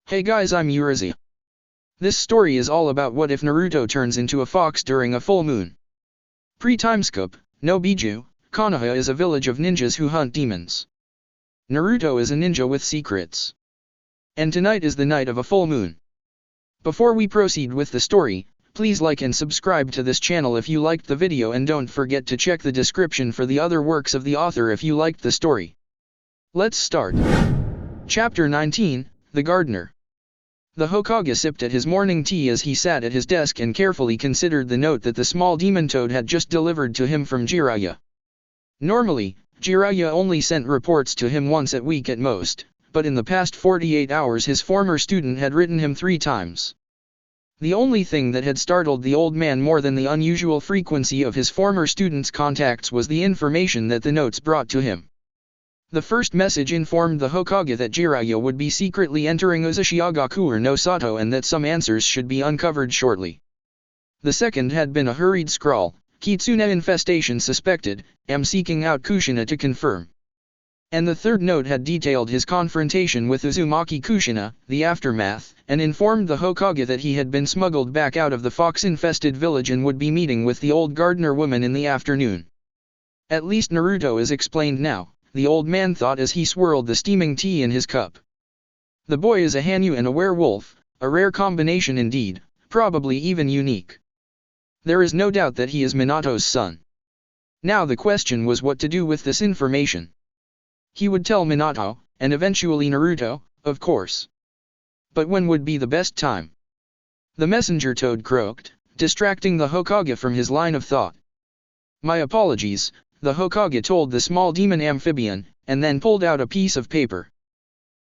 Hey guys, I'm Urizi. This story is all about what if Naruto turns into a fox during a full moon. Pre-timeskip, no Biju, Konoha is a village of ninjas who hunt demons. Naruto is a ninja with secrets. And tonight is the night of a full moon. Before we proceed with the story, please like and subscribe to this channel if you liked the video, and don't forget to check the description for the other works of the author if you liked the story. Let's start. Chapter 19, The Gardener. The Hokage sipped at his morning tea as he sat at his desk and carefully considered the note that the small demon toad had just delivered to him from Jiraiya. Normally, Jiraiya only sent reports to him once a week at most, but in the past 48 hours his former student had written him 3 times. The only thing that had startled the old man more than the unusual frequency of his former student's contacts was the information that the notes brought to him. The first message informed the Hokage that Jiraiya would be secretly entering Uzushiagakuer no Sato and that some answers should be uncovered shortly. The second had been a hurried scrawl, Kitsune infestation suspected, am seeking out Kushina to confirm. And the third note had detailed his confrontation with Uzumaki Kushina, the aftermath, and informed the Hokage that he had been smuggled back out of the fox-infested village and would be meeting with the old gardener woman in the afternoon. At least Naruto is explained now, the old man thought as he swirled the steaming tea in his cup. The boy is a Hanyu and a werewolf, a rare combination indeed, probably even unique. There is no doubt that he is Minato's son. Now the question was what to do with this information. He would tell Minato, and eventually Naruto, of course. But when would be the best time? The messenger toad croaked, distracting the Hokage from his line of thought. My apologies, the Hokage told the small demon amphibian, and then pulled out a piece of paper.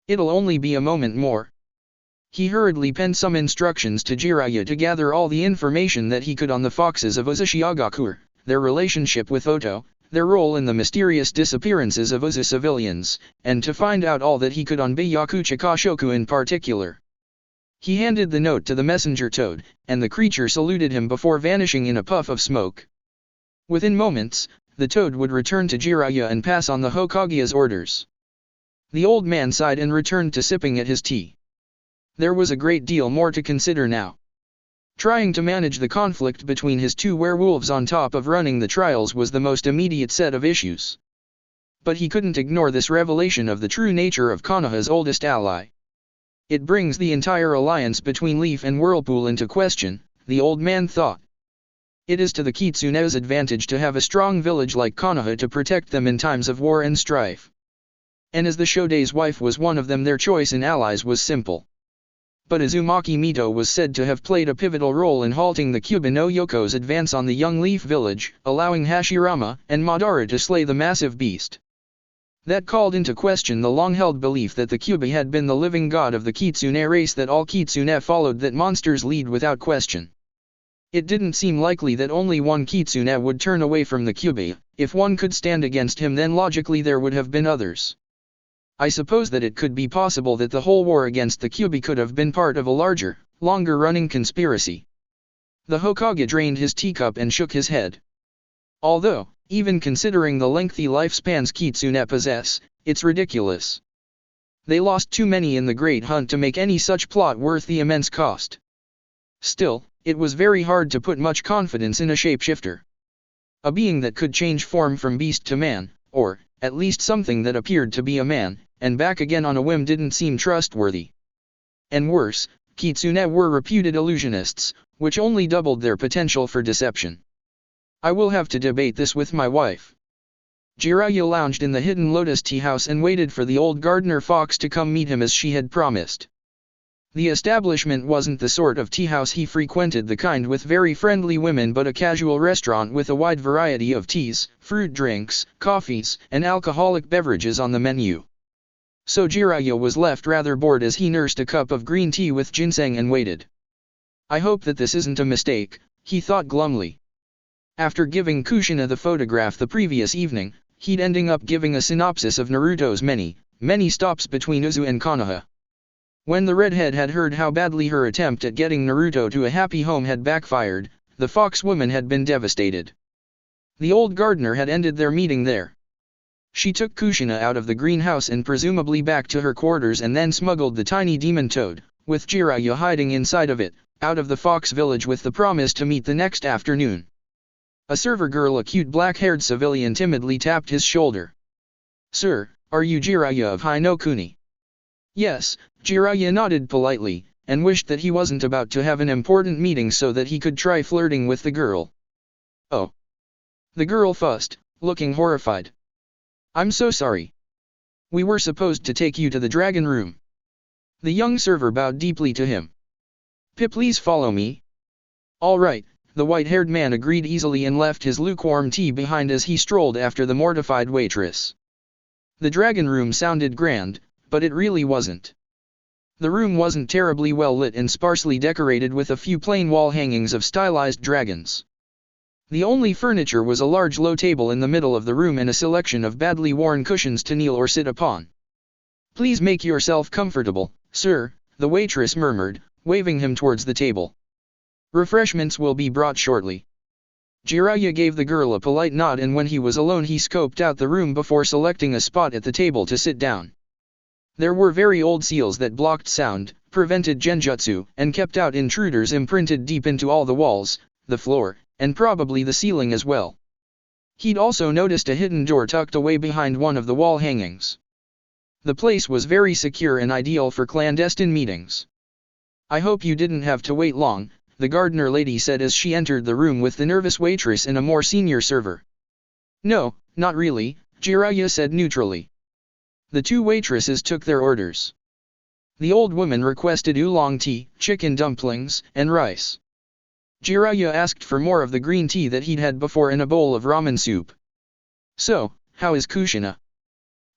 It'll only be a moment more. He hurriedly penned some instructions to Jiraiya to gather all the information that he could on the foxes of Uzushiagakuer, their relationship with Oto, their role in the mysterious disappearances of Uzu civilians, and to find out all that he could on Byaku Chikashoku in particular. He handed the note to the messenger toad, and the creature saluted him before vanishing in a puff of smoke. Within moments, the toad would return to Jiraiya and pass on the Hokage's orders. The old man sighed and returned to sipping at his tea. There was a great deal more to consider now. Trying to manage the conflict between his 2 werewolves on top of running the trials was the most immediate set of issues. But he couldn't ignore this revelation of the true nature of Konoha's oldest ally. It brings the entire alliance between Leaf and Whirlpool into question, the old man thought. It is to the Kitsune's advantage to have a strong village like Konoha to protect them in times of war and strife. And as the Shode's wife was one of them, their choice in allies was simple. But Uzumaki Mito was said to have played a pivotal role in halting the Kyuubi no Yoko's advance on the young Leaf village, allowing Hashirama and Madara to slay the massive beast. That called into question the long-held belief that the Kyuubi had been the living god of the Kitsune race, that all Kitsune followed, that monsters lead without question. It didn't seem likely that only one Kitsune would turn away from the Kyuubi. If one could stand against him, then logically there would have been others. I suppose that it could be possible that the whole war against the Kyuubi could have been part of a larger, longer-running conspiracy. The Hokage drained his teacup and shook his head. Although, even considering the lengthy lifespans Kitsune possess, it's ridiculous. They lost too many in the Great Hunt to make any such plot worth the immense cost. Still, it was very hard to put much confidence in a shapeshifter. A being that could change form from beast to man, or, at least something that appeared to be a man, and back again on a whim, didn't seem trustworthy. And worse, Kitsune were reputed illusionists, which only doubled their potential for deception. I will have to debate this with my wife. Jiraiya lounged in the Hidden Lotus tea house and waited for the old gardener fox to come meet him as she had promised. The establishment wasn't the sort of tea house he frequented, the kind with very friendly women, but a casual restaurant with a wide variety of teas, fruit drinks, coffees, and alcoholic beverages on the menu. So Jiraiya was left rather bored as he nursed a cup of green tea with ginseng and waited. I hope that this isn't a mistake, he thought glumly. After giving Kushina the photograph the previous evening, he'd ending up giving a synopsis of Naruto's many stops between Uzu and Konoha. When the redhead had heard how badly her attempt at getting Naruto to a happy home had backfired, the fox woman had been devastated. The old gardener had ended their meeting there. She took Kushina out of the greenhouse and presumably back to her quarters, and then smuggled the tiny demon toad, with Jiraiya hiding inside of it, out of the fox village with the promise to meet the next afternoon. A server girl, a cute black-haired civilian, timidly tapped his shoulder. "Sir, are you Jiraiya of Hinokuni?" Yes, Jiraiya nodded politely, and wished that he wasn't about to have an important meeting so that he could try flirting with the girl. "Oh." The girl fussed, looking horrified. "I'm so sorry. We were supposed to take you to the dragon room." The young server bowed deeply to him. "Please follow me." "All right," the white-haired man agreed easily and left his lukewarm tea behind as he strolled after the mortified waitress. The dragon room sounded grand, but it really wasn't. The room wasn't terribly well lit and sparsely decorated with a few plain wall hangings of stylized dragons. The only furniture was a large low table in the middle of the room and a selection of badly worn cushions to kneel or sit upon. "Please make yourself comfortable, sir," the waitress murmured, waving him towards the table. "Refreshments will be brought shortly." Jiraiya gave the girl a polite nod, and when he was alone he scoped out the room before selecting a spot at the table to sit down. There were very old seals that blocked sound, prevented genjutsu, and kept out intruders imprinted deep into all the walls, the floor, and probably the ceiling as well. He'd also noticed a hidden door tucked away behind one of the wall hangings. The place was very secure and ideal for clandestine meetings. "I hope you didn't have to wait long," the gardener lady said as she entered the room with the nervous waitress and a more senior server. "No, not really," Jiraiya said neutrally. The two waitresses took their orders. The old woman requested oolong tea, chicken dumplings, and rice. Jiraiya asked for more of the green tea that he'd had before and a bowl of ramen soup. "So, how is Kushina?"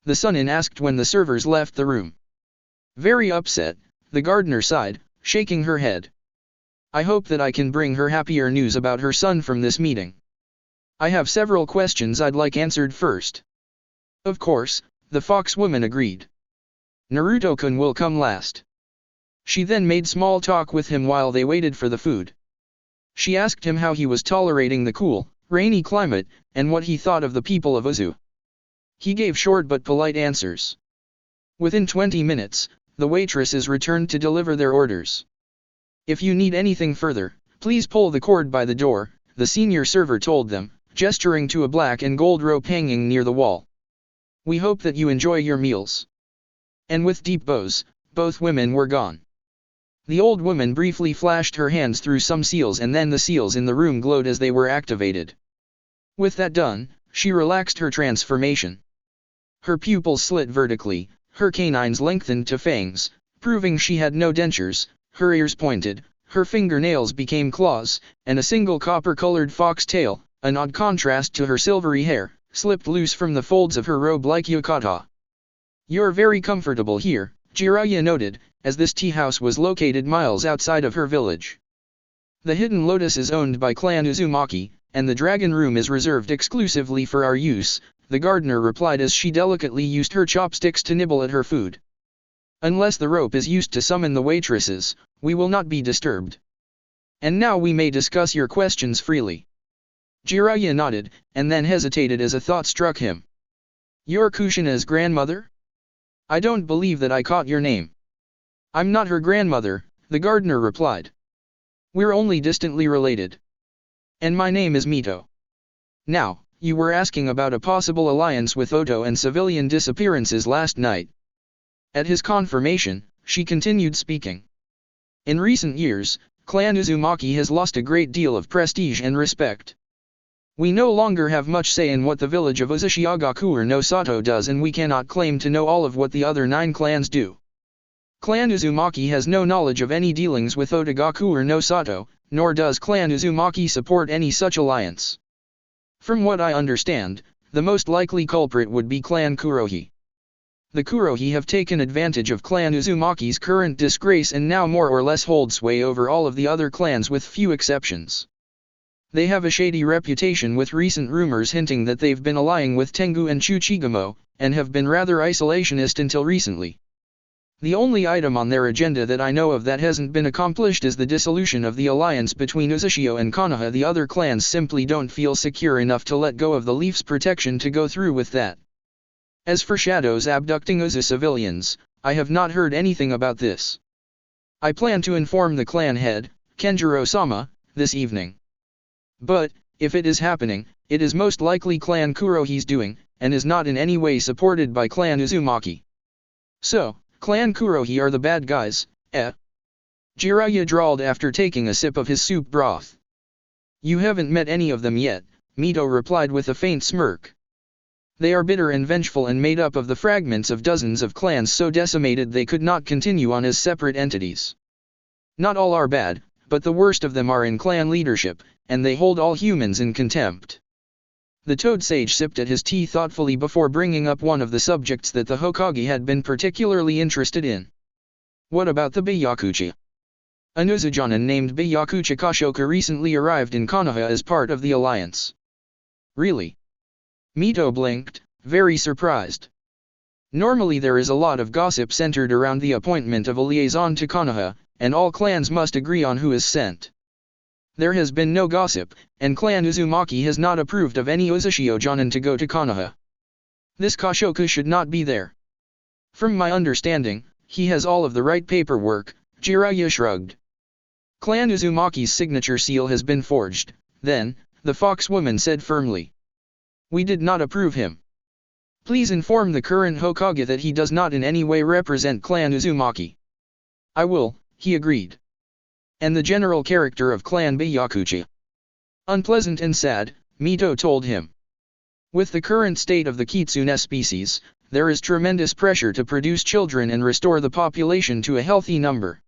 the Sunin asked when the servers left the room. "Very upset," the gardener sighed, shaking her head. "I hope that I can bring her happier news about her son from this meeting. I have several questions I'd like answered first." "Of course," the fox woman agreed. "Naruto-kun will come last." She then made small talk with him while they waited for the food. She asked him how he was tolerating the cool, rainy climate, and what he thought of the people of Uzu. He gave short but polite answers. Within 20 minutes, the waitresses returned to deliver their orders. "If you need anything further, please pull the cord by the door," the senior server told them, gesturing to a black and gold rope hanging near the wall. "We hope that you enjoy your meals." And with deep bows, both women were gone. The old woman briefly flashed her hands through some seals, and then the seals in the room glowed as they were activated. With that done, she relaxed her transformation. Her pupils slit vertically, her canines lengthened to fangs, proving she had no dentures, her ears pointed, her fingernails became claws, and a single copper-colored fox tail, an odd contrast to her silvery hair, slipped loose from the folds of her robe like yukata. "You're very comfortable here," Jiraiya noted, as this tea house was located miles outside of her village. "The Hidden Lotus is owned by Clan Uzumaki, and the Dragon Room is reserved exclusively for our use," the gardener replied as she delicately used her chopsticks to nibble at her food. "Unless the rope is used to summon the waitresses, we will not be disturbed. And now we may discuss your questions freely." Jiraiya nodded, and then hesitated as a thought struck him. "You're Kushina's grandmother? I don't believe that I caught your name." "I'm not her grandmother," the gardener replied. "We're only distantly related. And my name is Mito. Now, you were asking about a possible alliance with Oto and civilian disappearances last night." At his confirmation, she continued speaking. "In recent years, Clan Uzumaki has lost a great deal of prestige and respect. We no longer have much say in what the village of Uzushiagakuer no Sato does, and we cannot claim to know all of what the other 9 clans do. Clan Uzumaki has no knowledge of any dealings with Otagakuer no Sato, nor does Clan Uzumaki support any such alliance. From what I understand, the most likely culprit would be Clan Kurohi. The Kurohi have taken advantage of Clan Uzumaki's current disgrace and now more or less hold sway over all of the other clans with few exceptions. They have a shady reputation, with recent rumors hinting that they've been allying with Tengu and Tsuchigamo, and have been rather isolationist until recently. The only item on their agenda that I know of that hasn't been accomplished is the dissolution of the alliance between Uzushio and Konoha. The other clans simply don't feel secure enough to let go of the Leaf's protection to go through with that. As for Shadows abducting Uzu civilians, I have not heard anything about this." I plan to inform the clan head, Kenjiro-sama, this evening. But, if it is happening, it is most likely Clan Kurohi's doing, and is not in any way supported by Clan Uzumaki. So, Clan Kurohi are the bad guys, eh? Jiraiya drawled after taking a sip of his soup broth. You haven't met any of them yet, Mito replied with a faint smirk. They are bitter and vengeful and made up of the fragments of dozens of clans so decimated they could not continue on as separate entities. Not all are bad, but the worst of them are in clan leadership, and they hold all humans in contempt. The Toad Sage sipped at his tea thoughtfully before bringing up one of the subjects that the Hokage had been particularly interested in. What about the Byakuchi? A Uzujonin named Byakuchi Kashoka recently arrived in Konoha as part of the alliance. Really? Mito blinked, very surprised. Normally there is a lot of gossip centered around the appointment of a liaison to Konoha, and all clans must agree on who is sent. There has been no gossip, and Clan Uzumaki has not approved of any Uzushio Jonin to go to Konoha. This Kashoka should not be there. From my understanding, he has all of the right paperwork, Jiraiya shrugged. Clan Uzumaki's signature seal has been forged, then, the fox woman said firmly. We did not approve him. Please inform the current Hokage that he does not in any way represent Clan Uzumaki. I will, he agreed. And the general character of Clan Byakuchi? Unpleasant and sad, Mito told him. With the current state of the Kitsune species, there is tremendous pressure to produce children and restore the population to a healthy number.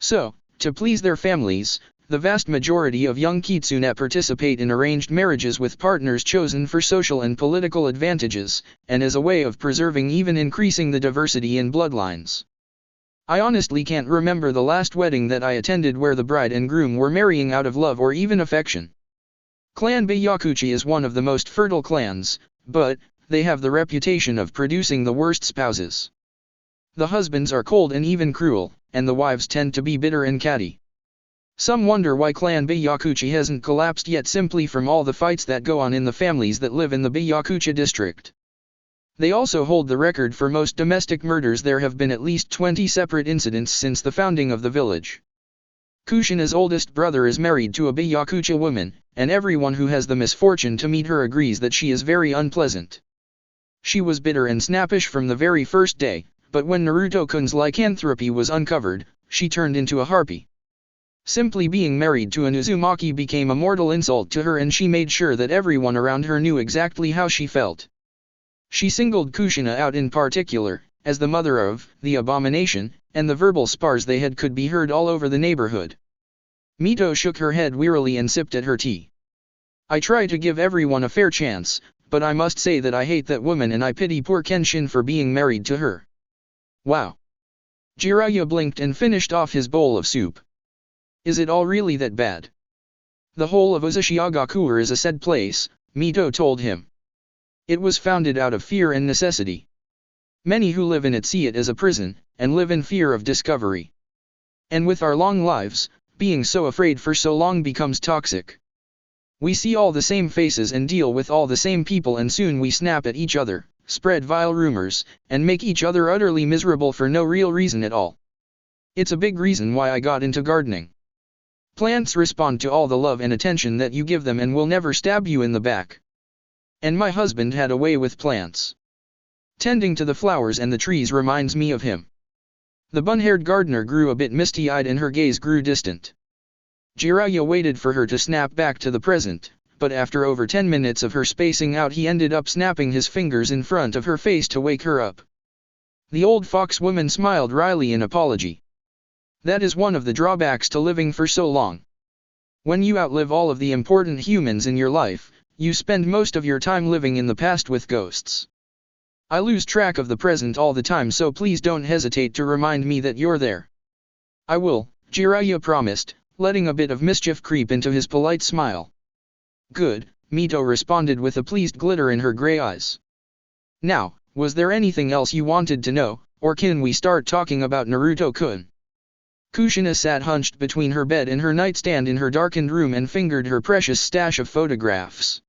So, to please their families, the vast majority of young Kitsune participate in arranged marriages with partners chosen for social and political advantages, and as a way of preserving even increasing the diversity in bloodlines. I honestly can't remember the last wedding that I attended where the bride and groom were marrying out of love or even affection. Clan Byakuchi is one of the most fertile clans, but they have the reputation of producing the worst spouses. The husbands are cold and even cruel, and the wives tend to be bitter and catty. Some wonder why Clan Byakuchi hasn't collapsed yet simply from all the fights that go on in the families that live in the Byakuchi district. They also hold the record for most domestic murders. There have been at least 20 separate incidents since the founding of the village. Kushina's oldest brother is married to a Byakuchi woman, and everyone who has the misfortune to meet her agrees that she is very unpleasant. She was bitter and snappish from the very first day, but when Naruto-kun's lycanthropy was uncovered, she turned into a harpy. Simply being married to an Uzumaki became a mortal insult to her, and she made sure that everyone around her knew exactly how she felt. She singled Kushina out in particular, as the mother of the abomination, and the verbal spars they had could be heard all over the neighborhood. Mito shook her head wearily and sipped at her tea. I try to give everyone a fair chance, but I must say that I hate that woman and I pity poor Kenshin for being married to her. Wow. Jiraiya blinked and finished off his bowl of soup. Is it all really that bad? The whole of Uzushiagakuer is a sad place, Mito told him. It was founded out of fear and necessity. Many who live in it see it as a prison, and live in fear of discovery. And with our long lives, being so afraid for so long becomes toxic. We see all the same faces and deal with all the same people, and soon we snap at each other, spread vile rumors, and make each other utterly miserable for no real reason at all. It's a big reason why I got into gardening. Plants respond to all the love and attention that you give them and will never stab you in the back. And my husband had a way with plants. Tending to the flowers and the trees reminds me of him. The bun-haired gardener grew a bit misty-eyed and her gaze grew distant. Jiraiya waited for her to snap back to the present, but after over 10 minutes of her spacing out he ended up snapping his fingers in front of her face to wake her up. The old fox woman smiled wryly in apology. That is one of the drawbacks to living for so long. When you outlive all of the important humans in your life, you spend most of your time living in the past with ghosts. I lose track of the present all the time, so please don't hesitate to remind me that you're there. I will, Jiraiya promised, letting a bit of mischief creep into his polite smile. Good, Mito responded with a pleased glitter in her gray eyes. Now, was there anything else you wanted to know, or can we start talking about Naruto-kun? Kushina sat hunched between her bed and her nightstand in her darkened room and fingered her precious stash of photographs.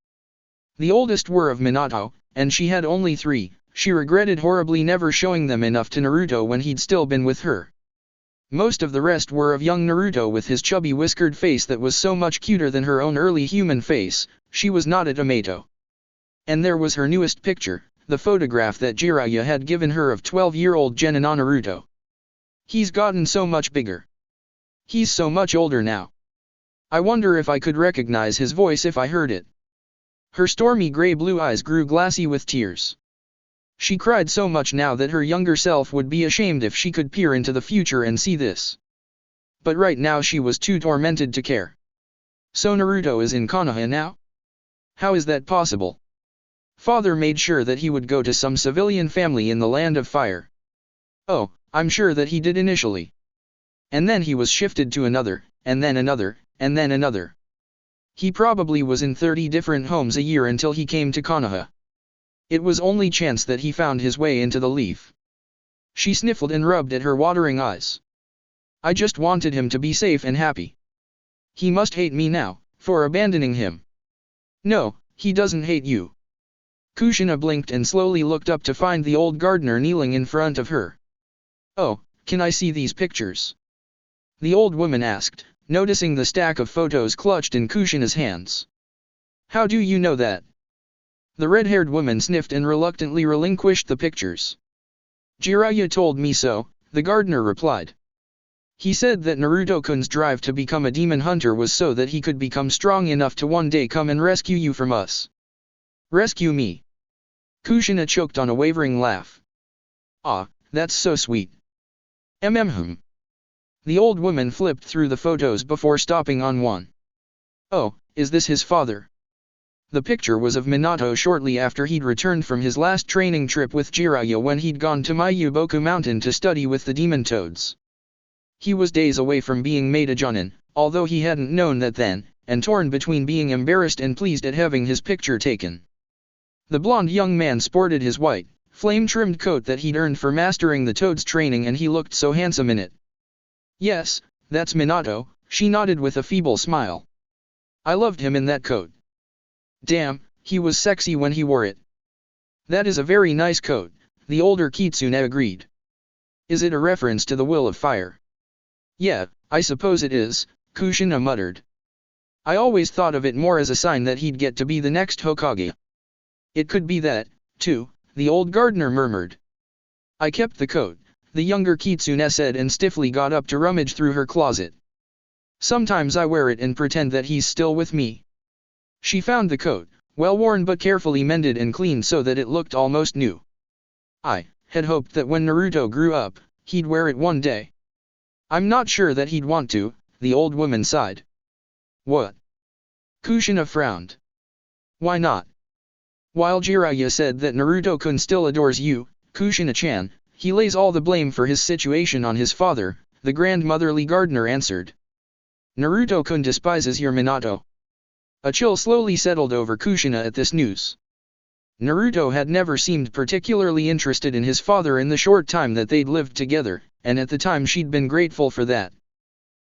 The oldest were of Minato, and she had only 3, she regretted horribly never showing them enough to Naruto when he'd still been with her. Most of the rest were of young Naruto with his chubby whiskered face that was so much cuter than her own early human face. She was not a tomato. And there was her newest picture, the photograph that Jiraiya had given her of 12-year-old Genin Naruto. He's gotten so much bigger. He's so much older now. I wonder if I could recognize his voice if I heard it. Her stormy gray-blue eyes grew glassy with tears. She cried so much now that her younger self would be ashamed if she could peer into the future and see this. But right now she was too tormented to care. So Naruto is in Konoha now? How is that possible? Father made sure that he would go to some civilian family in the Land of Fire. Oh, I'm sure that he did initially. And then he was shifted to another, and then another, and then another. He probably was in 30 different homes a year until he came to Konoha. It was only chance that he found his way into the leaf. She sniffled and rubbed at her watering eyes. I just wanted him to be safe and happy. He must hate me now, for abandoning him. No, he doesn't hate you. Kushina blinked and slowly looked up to find the old gardener kneeling in front of her. Oh, can I see these pictures? The old woman asked, noticing the stack of photos clutched in Kushina's hands. How do you know that? The red-haired woman sniffed and reluctantly relinquished the pictures. Jiraiya told me so, the gardener replied. He said that Naruto-kun's drive to become a demon hunter was so that he could become strong enough to one day come and rescue you from us. Rescue me? Kushina choked on a wavering laugh. Ah, that's so sweet. The old woman flipped through the photos before stopping on one. Oh, is this his father? The picture was of Minato shortly after he'd returned from his last training trip with Jiraiya when he'd gone to Mayuboku Mountain to study with the demon toads. He was days away from being made a Jonin, although he hadn't known that then, and torn between being embarrassed and pleased at having his picture taken. The blond young man sported his white, flame-trimmed coat that he'd earned for mastering the toad's training, and he looked so handsome in it. Yes, that's Minato, she nodded with a feeble smile. I loved him in that coat. Damn, he was sexy when he wore it. That is a very nice coat, the older Kitsune agreed. Is it a reference to the Will of Fire? Yeah, I suppose it is, Kushina muttered. I always thought of it more as a sign that he'd get to be the next Hokage. It could be that, too, the old gardener murmured. I kept the coat, the younger Kitsune said and stiffly got up to rummage through her closet. Sometimes I wear it and pretend that he's still with me. She found the coat, well worn but carefully mended and cleaned so that it looked almost new. I had hoped that when Naruto grew up, he'd wear it one day. I'm not sure that he'd want to, the old woman sighed. What? Kushina frowned. Why not? While Jiraiya said that Naruto-kun still adores you, Kushina-chan, he lays all the blame for his situation on his father, the grandmotherly gardener answered. Naruto-kun despises your Minato. A chill slowly settled over Kushina at this news. Naruto had never seemed particularly interested in his father in the short time that they'd lived together, and at the time she'd been grateful for that.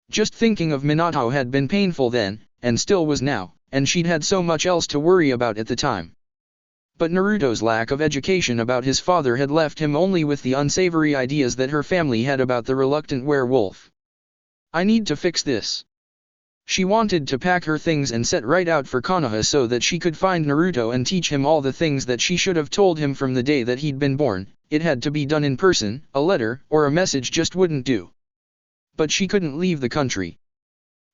Just thinking of Minato had been painful then, and still was now, and she'd had so much else to worry about at the time. But Naruto's lack of education about his father had left him only with the unsavory ideas that her family had about the reluctant werewolf. I need to fix this. She wanted to pack her things and set right out for Konoha so that she could find Naruto and teach him all the things that she should have told him from the day that he'd been born. It had to be done in person, a letter or a message just wouldn't do. But she couldn't leave the country.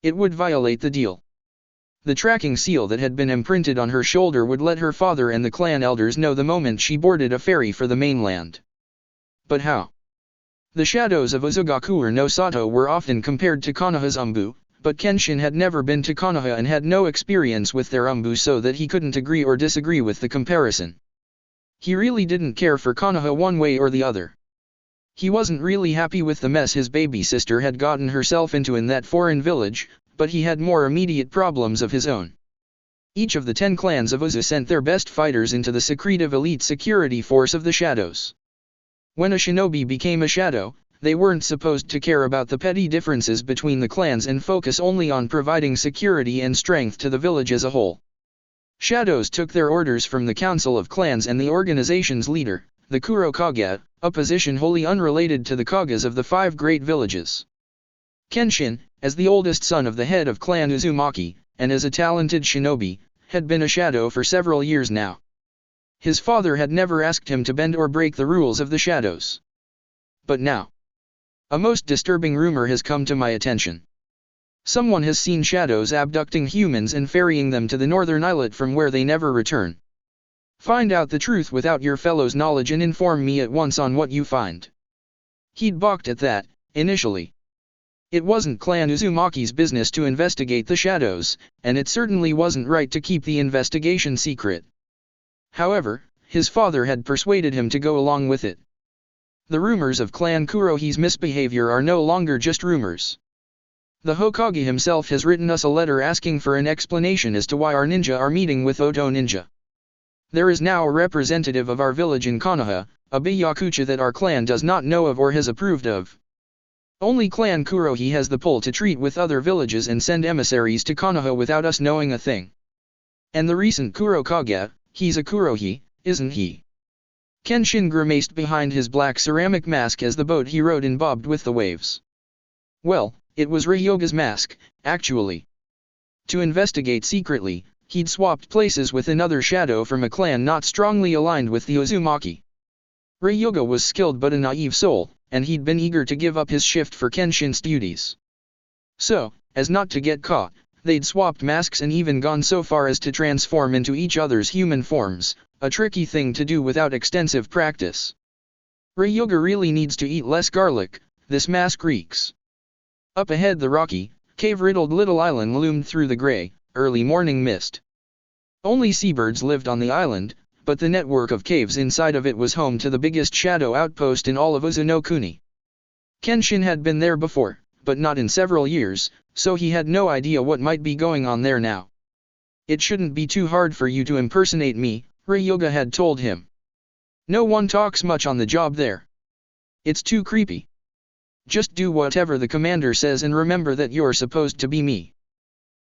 It would violate the deal. The tracking seal that had been imprinted on her shoulder would let her father and the clan elders know the moment she boarded a ferry for the mainland. But how? The shadows of Uzugakure no Sato were often compared to Konoha's Umbu, but Kenshin had never been to Konoha and had no experience with their Umbu, so that he couldn't agree or disagree with the comparison. He really didn't care for Konoha one way or the other. He wasn't really happy with the mess his baby sister had gotten herself into in that foreign village, but he had more immediate problems of his own. Each of the 10 clans of Uzu sent their best fighters into the secretive elite security force of the Shadows. When a shinobi became a shadow, they weren't supposed to care about the petty differences between the clans and focus only on providing security and strength to the village as a whole. Shadows took their orders from the Council of Clans and the organization's leader, the Kuro Kage, a position wholly unrelated to the Kages of the 5 great villages. Kenshin, as the oldest son of the head of Clan Uzumaki, and as a talented shinobi, had been a shadow for several years now. His father had never asked him to bend or break the rules of the shadows. But now, a most disturbing rumor has come to my attention. Someone has seen shadows abducting humans and ferrying them to the northern islet from where they never return. Find out the truth without your fellow's knowledge and inform me at once on what you find. He'd balked at that, initially. It wasn't Clan Uzumaki's business to investigate the shadows, and it certainly wasn't right to keep the investigation secret. However, his father had persuaded him to go along with it. The rumors of Clan Kurohi's misbehavior are no longer just rumors. The Hokage himself has written us a letter asking for an explanation as to why our ninja are meeting with Oto Ninja. There is now a representative of our village in Konoha, a Byakucha that our clan does not know of or has approved of. Only Clan Kurohi has the pull to treat with other villages and send emissaries to Konoha without us knowing a thing. And the recent Kurokage, he's a Kurohi, isn't he? Kenshin grimaced behind his black ceramic mask as the boat he rode in bobbed with the waves. Well, it was Ryoga's mask, actually. To investigate secretly, he'd swapped places with another shadow from a clan not strongly aligned with the Uzumaki. Ryoga was skilled but a naive soul, and he'd been eager to give up his shift for Kenshin's duties. So, as not to get caught, they'd swapped masks and even gone so far as to transform into each other's human forms, a tricky thing to do without extensive practice. Ryoga really needs to eat less garlic, this mask reeks. Up ahead the rocky, cave-riddled little island loomed through the gray, early morning mist. Only seabirds lived on the island, but the network of caves inside of it was home to the biggest shadow outpost in all of Uzunokuni. Kenshin had been there before, but not in several years, so he had no idea what might be going on there now. It shouldn't be too hard for you to impersonate me, Ryoga had told him. No one talks much on the job there. It's too creepy. Just do whatever the commander says and remember that you're supposed to be me.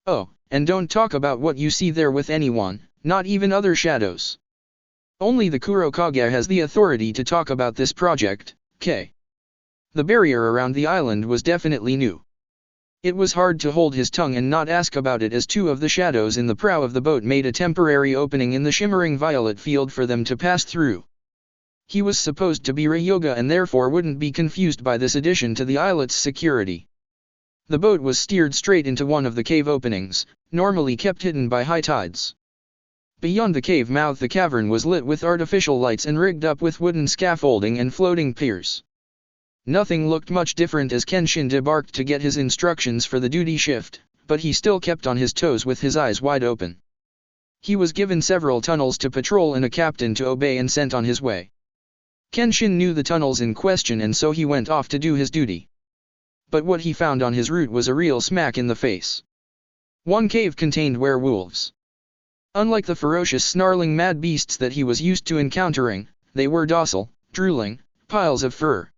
Oh, and don't talk about what you see there with anyone, not even other shadows. Only the Kurokage has the authority to talk about this project, K. The barrier around the island was definitely new. It was hard to hold his tongue and not ask about it as two of the shadows in the prow of the boat made a temporary opening in the shimmering violet field for them to pass through. He was supposed to be Ryoga and therefore wouldn't be confused by this addition to the islet's security. The boat was steered straight into one of the cave openings, normally kept hidden by high tides. Beyond the cave mouth the cavern was lit with artificial lights and rigged up with wooden scaffolding and floating piers. Nothing looked much different as Kenshin debarked to get his instructions for the duty shift, but he still kept on his toes with his eyes wide open. He was given several tunnels to patrol and a captain to obey and sent on his way. Kenshin knew the tunnels in question and so he went off to do his duty. But what he found on his route was a real smack in the face. One cave contained werewolves. Unlike the ferocious snarling mad beasts that he was used to encountering, they were docile, drooling, piles of fur.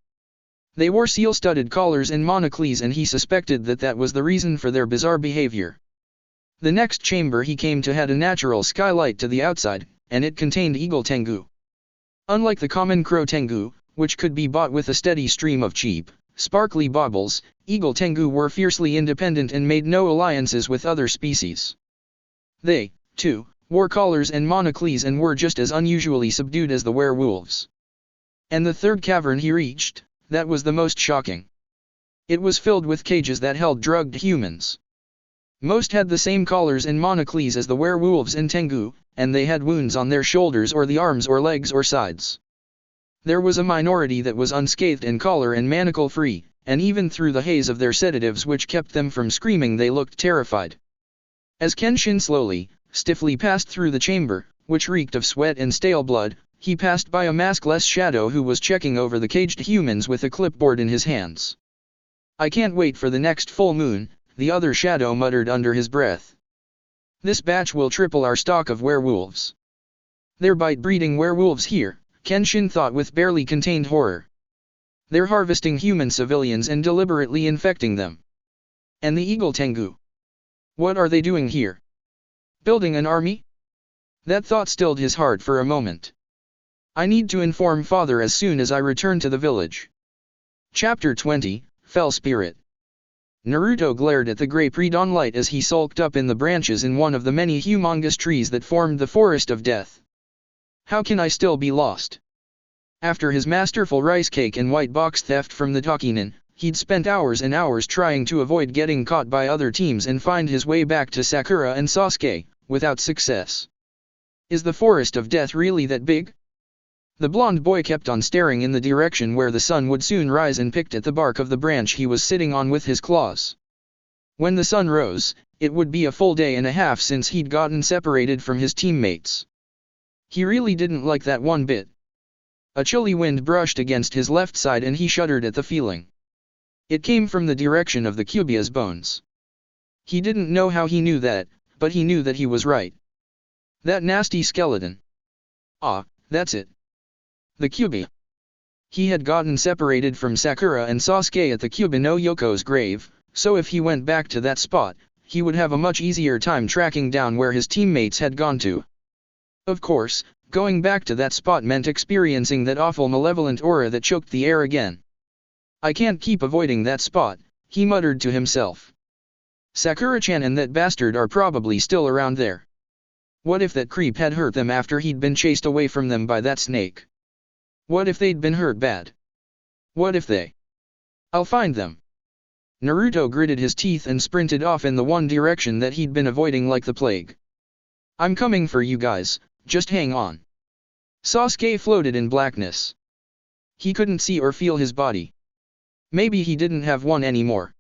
They wore seal-studded collars and monocles and he suspected that that was the reason for their bizarre behavior. The next chamber he came to had a natural skylight to the outside, and it contained eagle tengu. Unlike the common crow tengu, which could be bought with a steady stream of cheap, sparkly baubles, eagle tengu were fiercely independent and made no alliances with other species. They, too, wore collars and monocles and were just as unusually subdued as the werewolves. And the third cavern he reached, that was the most shocking. It was filled with cages that held drugged humans. Most had the same collars and monocles as the werewolves and tengu, and they had wounds on their shoulders or the arms or legs or sides. There was a minority that was unscathed and collar and manacle free, and even through the haze of their sedatives which kept them from screaming they looked terrified. As Kenshin slowly, stiffly passed through the chamber, which reeked of sweat and stale blood, he passed by a maskless shadow who was checking over the caged humans with a clipboard in his hands. "I can't wait for the next full moon," the other shadow muttered under his breath. "This batch will triple our stock of werewolves." "They're bite-breeding werewolves here," Kenshin thought with barely contained horror. "They're harvesting human civilians and deliberately infecting them. And the eagle tengu? What are they doing here? Building an army?" That thought stilled his heart for a moment. "I need to inform father as soon as I return to the village." Chapter 20, Fell Spirit. Naruto glared at the grey pre-dawn light as he sulked up in the branches in one of the many humongous trees that formed the Forest of Death. How can I still be lost? After his masterful rice cake and white box theft from the Tokinen, he'd spent hours and hours trying to avoid getting caught by other teams and find his way back to Sakura and Sasuke, without success. Is the Forest of Death really that big? The blonde boy kept on staring in the direction where the sun would soon rise and picked at the bark of the branch he was sitting on with his claws. When the sun rose, it would be a full day and a half since he'd gotten separated from his teammates. He really didn't like that one bit. A chilly wind brushed against his left side and he shuddered at the feeling. It came from the direction of the Kyuubi's bones. He didn't know how he knew that, but he knew that he was right. That nasty skeleton. Ah, that's it. The Kyuubi. He had gotten separated from Sakura and Sasuke at the Kyuubi no Yoko's grave, so if he went back to that spot, he would have a much easier time tracking down where his teammates had gone to. Of course, going back to that spot meant experiencing that awful malevolent aura that choked the air again. I can't keep avoiding that spot, he muttered to himself. Sakura-chan and that bastard are probably still around there. What if that creep had hurt them after he'd been chased away from them by that snake? What if they'd been hurt bad? What if they... I'll find them. Naruto gritted his teeth and sprinted off in the one direction that he'd been avoiding like the plague. I'm coming for you guys, just hang on. Sasuke floated in blackness. He couldn't see or feel his body. Maybe he didn't have one anymore.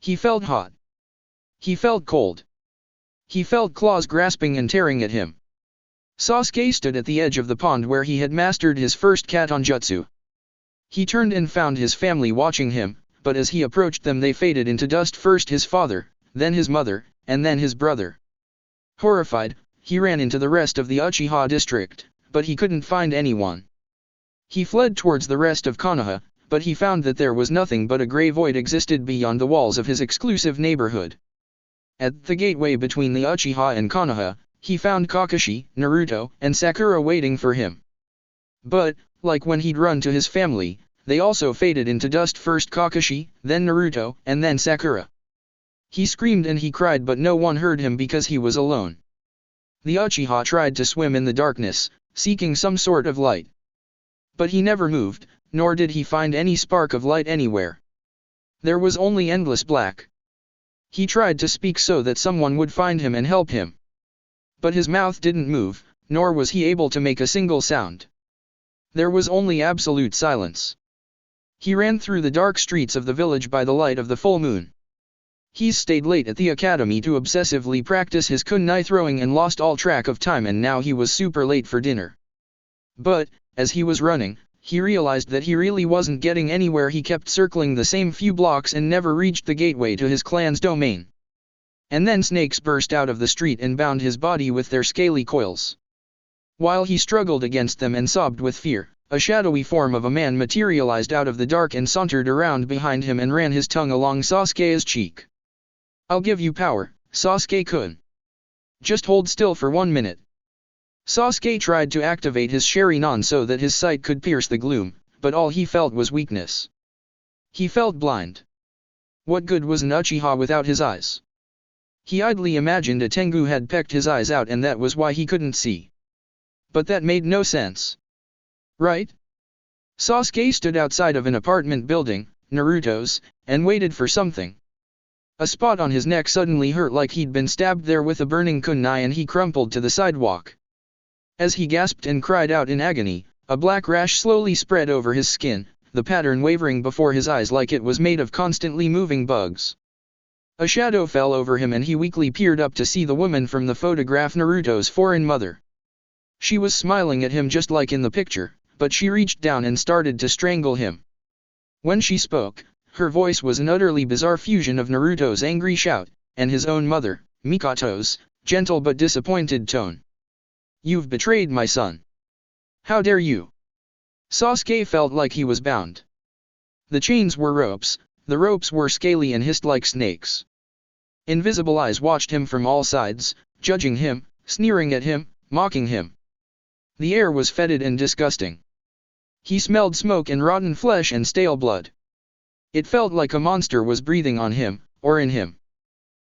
He felt hot. He felt cold. He felt claws grasping and tearing at him. Sasuke stood at the edge of the pond where he had mastered his first Katonjutsu. He turned and found his family watching him, but as he approached them they faded into dust, first his father, then his mother, and then his brother. Horrified, he ran into the rest of the Uchiha district, but he couldn't find anyone. He fled towards the rest of Konoha, but he found that there was nothing but a grey void existed beyond the walls of his exclusive neighborhood. At the gateway between the Uchiha and Konoha, he found Kakashi, Naruto, and Sakura waiting for him. But, like when he'd run to his family, they also faded into dust, first Kakashi, then Naruto, and then Sakura. He screamed and he cried but no one heard him because he was alone. The Uchiha tried to swim in the darkness, seeking some sort of light. But he never moved, nor did he find any spark of light anywhere. There was only endless black. He tried to speak so that someone would find him and help him. But his mouth didn't move, nor was he able to make a single sound. There was only absolute silence. He ran through the dark streets of the village by the light of the full moon. He stayed late at the academy to obsessively practice his kunai throwing and lost all track of time, and now he was super late for dinner. But, as he was running, he realized that he really wasn't getting anywhere. He kept circling the same few blocks and never reached the gateway to his clan's domain. And then snakes burst out of the street and bound his body with their scaly coils. While he struggled against them and sobbed with fear, a shadowy form of a man materialized out of the dark and sauntered around behind him and ran his tongue along Sasuke's cheek. I'll give you power, Sasuke-kun. Just hold still for 1 minute. Sasuke tried to activate his Sharingan so that his sight could pierce the gloom, but all he felt was weakness. He felt blind. What good was an Uchiha without his eyes? He idly imagined a Tengu had pecked his eyes out and that was why he couldn't see. But that made no sense. Right? Sasuke stood outside of an apartment building, Naruto's, and waited for something. A spot on his neck suddenly hurt like he'd been stabbed there with a burning kunai and he crumpled to the sidewalk. As he gasped and cried out in agony, a black rash slowly spread over his skin, the pattern wavering before his eyes like it was made of constantly moving bugs. A shadow fell over him and he weakly peered up to see the woman from the photograph, Naruto's foreign mother. She was smiling at him just like in the picture, but she reached down and started to strangle him. When she spoke, her voice was an utterly bizarre fusion of Naruto's angry shout, and his own mother, Mikoto's, gentle but disappointed tone. You've betrayed my son. How dare you? Sasuke felt like he was bound. The chains were ropes, the ropes were scaly and hissed like snakes. Invisible eyes watched him from all sides, judging him, sneering at him, mocking him. The air was fetid and disgusting. He smelled smoke and rotten flesh and stale blood. It felt like a monster was breathing on him, or in him.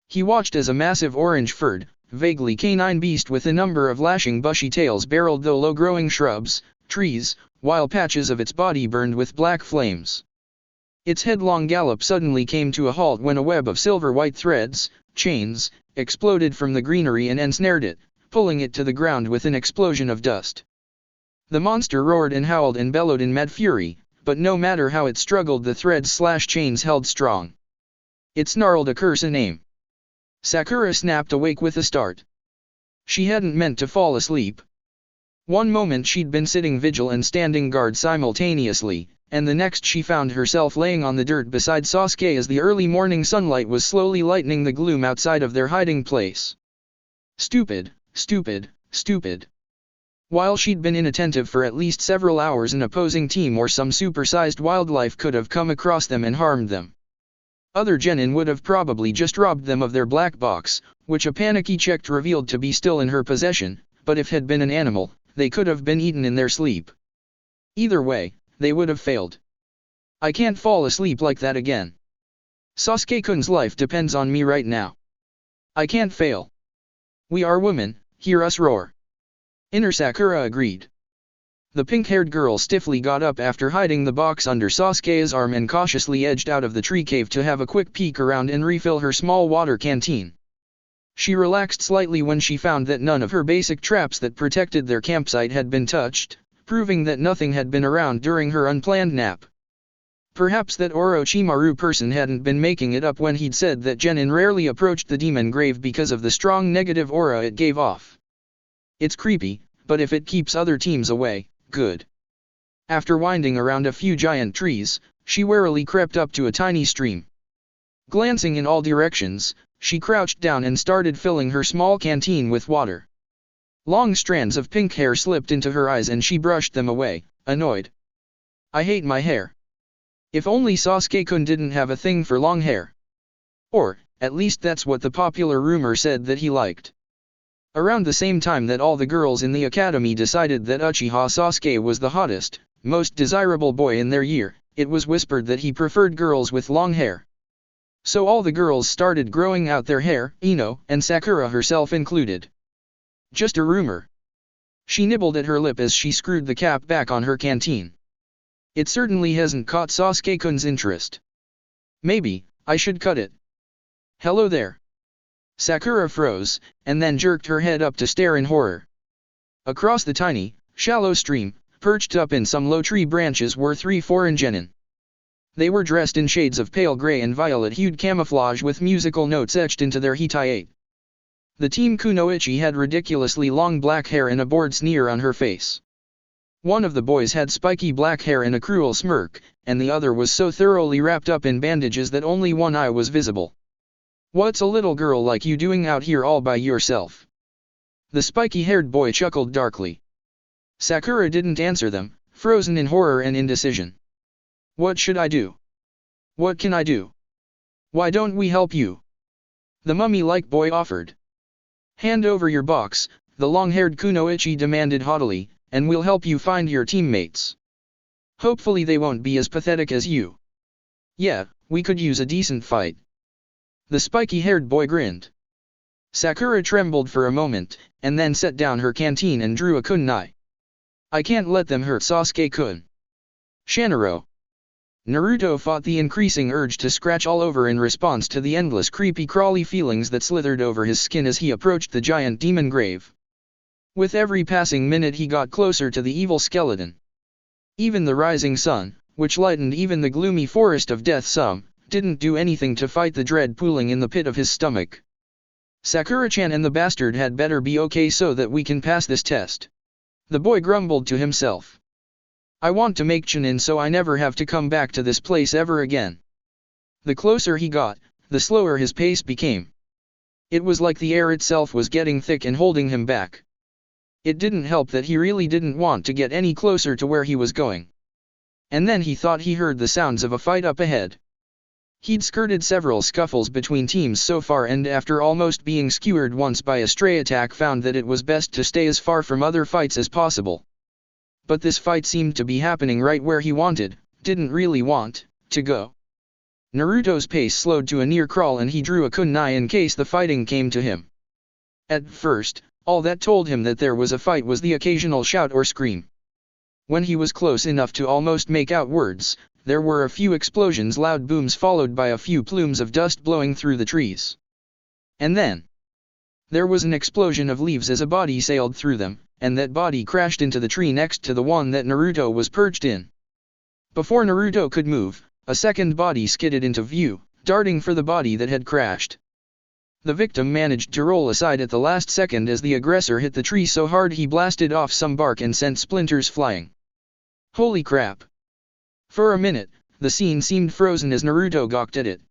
He watched as a massive orange-furred, vaguely canine beast with a number of lashing bushy tails barreled through low-growing shrubs, trees, while patches of its body burned with black flames. Its headlong gallop suddenly came to a halt when a web of silver-white threads, chains, exploded from the greenery and ensnared it, pulling it to the ground with an explosion of dust. The monster roared and howled and bellowed in mad fury, but no matter how it struggled the threads/chains held strong. It snarled a curse and name. Sakura snapped awake with a start. She hadn't meant to fall asleep. One moment she'd been sitting vigil and standing guard simultaneously, and the next she found herself laying on the dirt beside Sasuke as the early morning sunlight was slowly lightening the gloom outside of their hiding place. Stupid, stupid, stupid. While she'd been inattentive for at least several hours, an opposing team or some supersized wildlife could have come across them and harmed them. Other genin would have probably just robbed them of their black box, which a panicky check revealed to be still in her possession, but if had been an animal, they could have been eaten in their sleep. Either way, they would have failed. I can't fall asleep like that again. Sasuke-kun's life depends on me right now. I can't fail. We are women, hear us roar. Inner Sakura agreed. The pink-haired girl stiffly got up after hiding the box under Sasuke's arm and cautiously edged out of the tree cave to have a quick peek around and refill her small water canteen. She relaxed slightly when she found that none of her basic traps that protected their campsite had been touched, proving that nothing had been around during her unplanned nap. Perhaps that Orochimaru person hadn't been making it up when he'd said that genin rarely approached the demon grave because of the strong negative aura it gave off. It's creepy, but if it keeps other teams away, good. After winding around a few giant trees, she warily crept up to a tiny stream. Glancing in all directions, she crouched down and started filling her small canteen with water. Long strands of pink hair slipped into her eyes and she brushed them away, annoyed. I hate my hair. If only Sasuke-kun didn't have a thing for long hair. Or, at least that's what the popular rumor said that he liked. Around the same time that all the girls in the academy decided that Uchiha Sasuke was the hottest, most desirable boy in their year, it was whispered that he preferred girls with long hair. So all the girls started growing out their hair, Ino and Sakura herself included. Just a rumor. She nibbled at her lip as she screwed the cap back on her canteen. It certainly hasn't caught Sasuke-kun's interest. Maybe, I should cut it. Hello there. Sakura froze, and then jerked her head up to stare in horror. Across the tiny, shallow stream, perched up in some low tree branches were 3 foreign genin. They were dressed in shades of pale gray and violet-hued camouflage with musical notes etched into their hitaite. The team Kunoichi had ridiculously long black hair and a bored sneer on her face. One of the boys had spiky black hair and a cruel smirk, and the other was so thoroughly wrapped up in bandages that only one eye was visible. What's a little girl like you doing out here all by yourself? The spiky-haired boy chuckled darkly. Sakura didn't answer them, frozen in horror and indecision. What should I do? What can I do? Why don't we help you? The mummy-like boy offered. Hand over your box, the long-haired Kunoichi demanded haughtily, and we'll help you find your teammates. Hopefully they won't be as pathetic as you. Yeah, we could use a decent fight. The spiky-haired boy grinned. Sakura trembled for a moment, and then set down her canteen and drew a kunai. I can't let them hurt Sasuke-kun. Shanaro. Naruto fought the increasing urge to scratch all over in response to the endless creepy-crawly feelings that slithered over his skin as he approached the giant demon grave. With every passing minute he got closer to the evil skeleton. Even the rising sun, which lightened even the gloomy forest of death some, didn't do anything to fight the dread pooling in the pit of his stomach. Sakura-chan and the bastard had better be okay so that we can pass this test. The boy grumbled to himself. I want to make Chunin so I never have to come back to this place ever again. The closer he got, the slower his pace became. It was like the air itself was getting thick and holding him back. It didn't help that he really didn't want to get any closer to where he was going. And then he thought he heard the sounds of a fight up ahead. He'd skirted several scuffles between teams so far and after almost being skewered once by a stray attack found that it was best to stay as far from other fights as possible. But this fight seemed to be happening right where he didn't really want, to go. Naruto's pace slowed to a near crawl and he drew a kunai in case the fighting came to him. At first, all that told him that there was a fight was the occasional shout or scream. When he was close enough to almost make out words, there were a few explosions, loud booms followed by a few plumes of dust blowing through the trees. And then, there was an explosion of leaves as a body sailed through them, and that body crashed into the tree next to the one that Naruto was perched in. Before Naruto could move, a second body skidded into view, darting for the body that had crashed. The victim managed to roll aside at the last second as the aggressor hit the tree so hard he blasted off some bark and sent splinters flying. Holy crap! For a minute, the scene seemed frozen as Naruto gawked at it.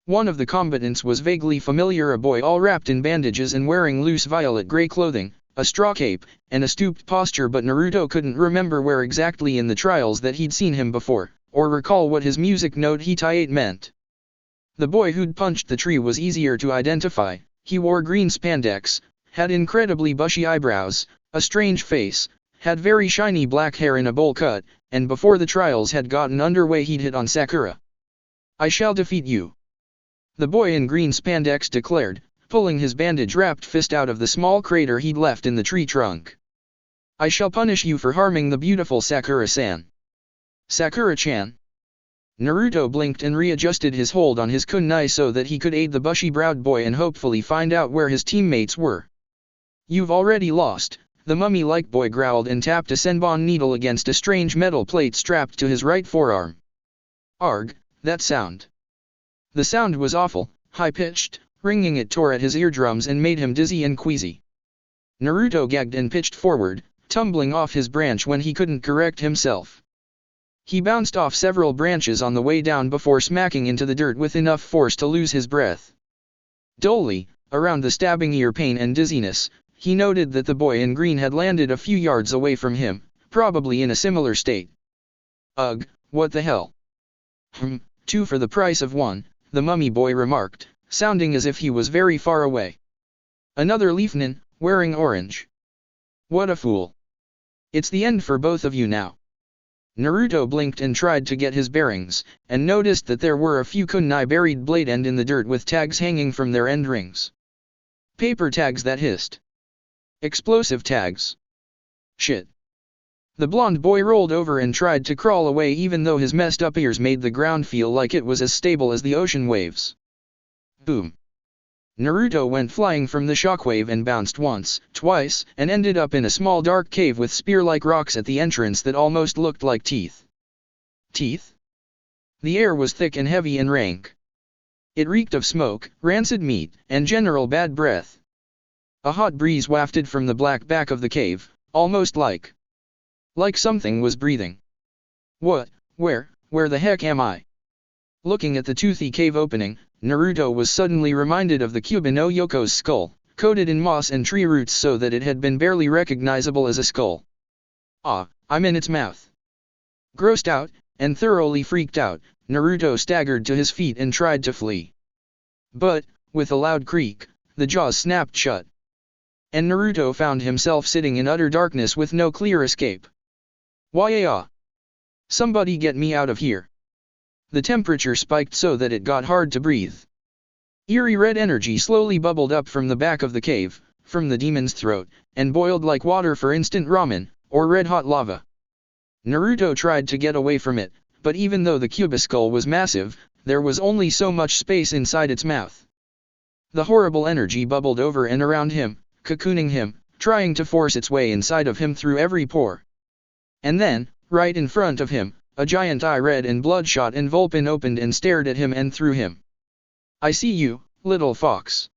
One of the combatants was vaguely familiar, a boy all wrapped in bandages and wearing loose violet-gray clothing, a straw cape, and a stooped posture, but Naruto couldn't remember where exactly in the trials that he'd seen him before, or recall what his music note Hitaiate meant. The boy who'd punched the tree was easier to identify. He wore green spandex, had incredibly bushy eyebrows, a strange face, had very shiny black hair in a bowl cut, and before the trials had gotten underway he'd hit on Sakura. "I shall defeat you," the boy in green spandex declared, pulling his bandage-wrapped fist out of the small crater he'd left in the tree trunk. "I shall punish you for harming the beautiful Sakura-san." "Sakura-chan?" Naruto blinked and readjusted his hold on his kunai so that he could aid the bushy-browed boy and hopefully find out where his teammates were. "You've already lost," the mummy-like boy growled and tapped a senbon needle against a strange metal plate strapped to his right forearm. "Arg, that sound." The sound was awful, high-pitched, ringing. It tore at his eardrums and made him dizzy and queasy. Naruto gagged and pitched forward, tumbling off his branch when he couldn't correct himself. He bounced off several branches on the way down before smacking into the dirt with enough force to lose his breath. Dully, around the stabbing ear pain and dizziness, he noted that the boy in green had landed a few yards away from him, probably in a similar state. "Ugh, what the hell?" "Two for the price of one," the mummy boy remarked, sounding as if he was very far away. "Another Leafnin, wearing orange. What a fool. It's the end for both of you now." Naruto blinked and tried to get his bearings, and noticed that there were a few kunai buried blade end in the dirt with tags hanging from their end rings. Paper tags that hissed. Explosive tags. Shit. The blonde boy rolled over and tried to crawl away even though his messed up ears made the ground feel like it was as stable as the ocean waves. Boom. Naruto went flying from the shockwave and bounced once, twice, and ended up in a small dark cave with spear-like rocks at the entrance that almost looked like teeth. Teeth? The air was thick and heavy and rank. It reeked of smoke, rancid meat, and general bad breath. A hot breeze wafted from the black back of the cave, almost like something was breathing. What, where the heck am I? Looking at the toothy cave opening, Naruto was suddenly reminded of the Cuban no Yoko's skull, coated in moss and tree roots so that it had been barely recognizable as a skull. Ah, I'm in its mouth. Grossed out, and thoroughly freaked out, Naruto staggered to his feet and tried to flee. But, with a loud creak, the jaws snapped shut. And Naruto found himself sitting in utter darkness with no clear escape. Why-ah! Somebody get me out of here. The temperature spiked so that it got hard to breathe. Eerie red energy slowly bubbled up from the back of the cave, from the demon's throat, and boiled like water for instant ramen, or red-hot lava. Naruto tried to get away from it, but even though the Cuba skull was massive, there was only so much space inside its mouth. The horrible energy bubbled over and around him, cocooning him, trying to force its way inside of him through every pore. And then, right in front of him, a giant eye red and bloodshot and Vulpin opened and stared at him and through him. "I see you, little fox."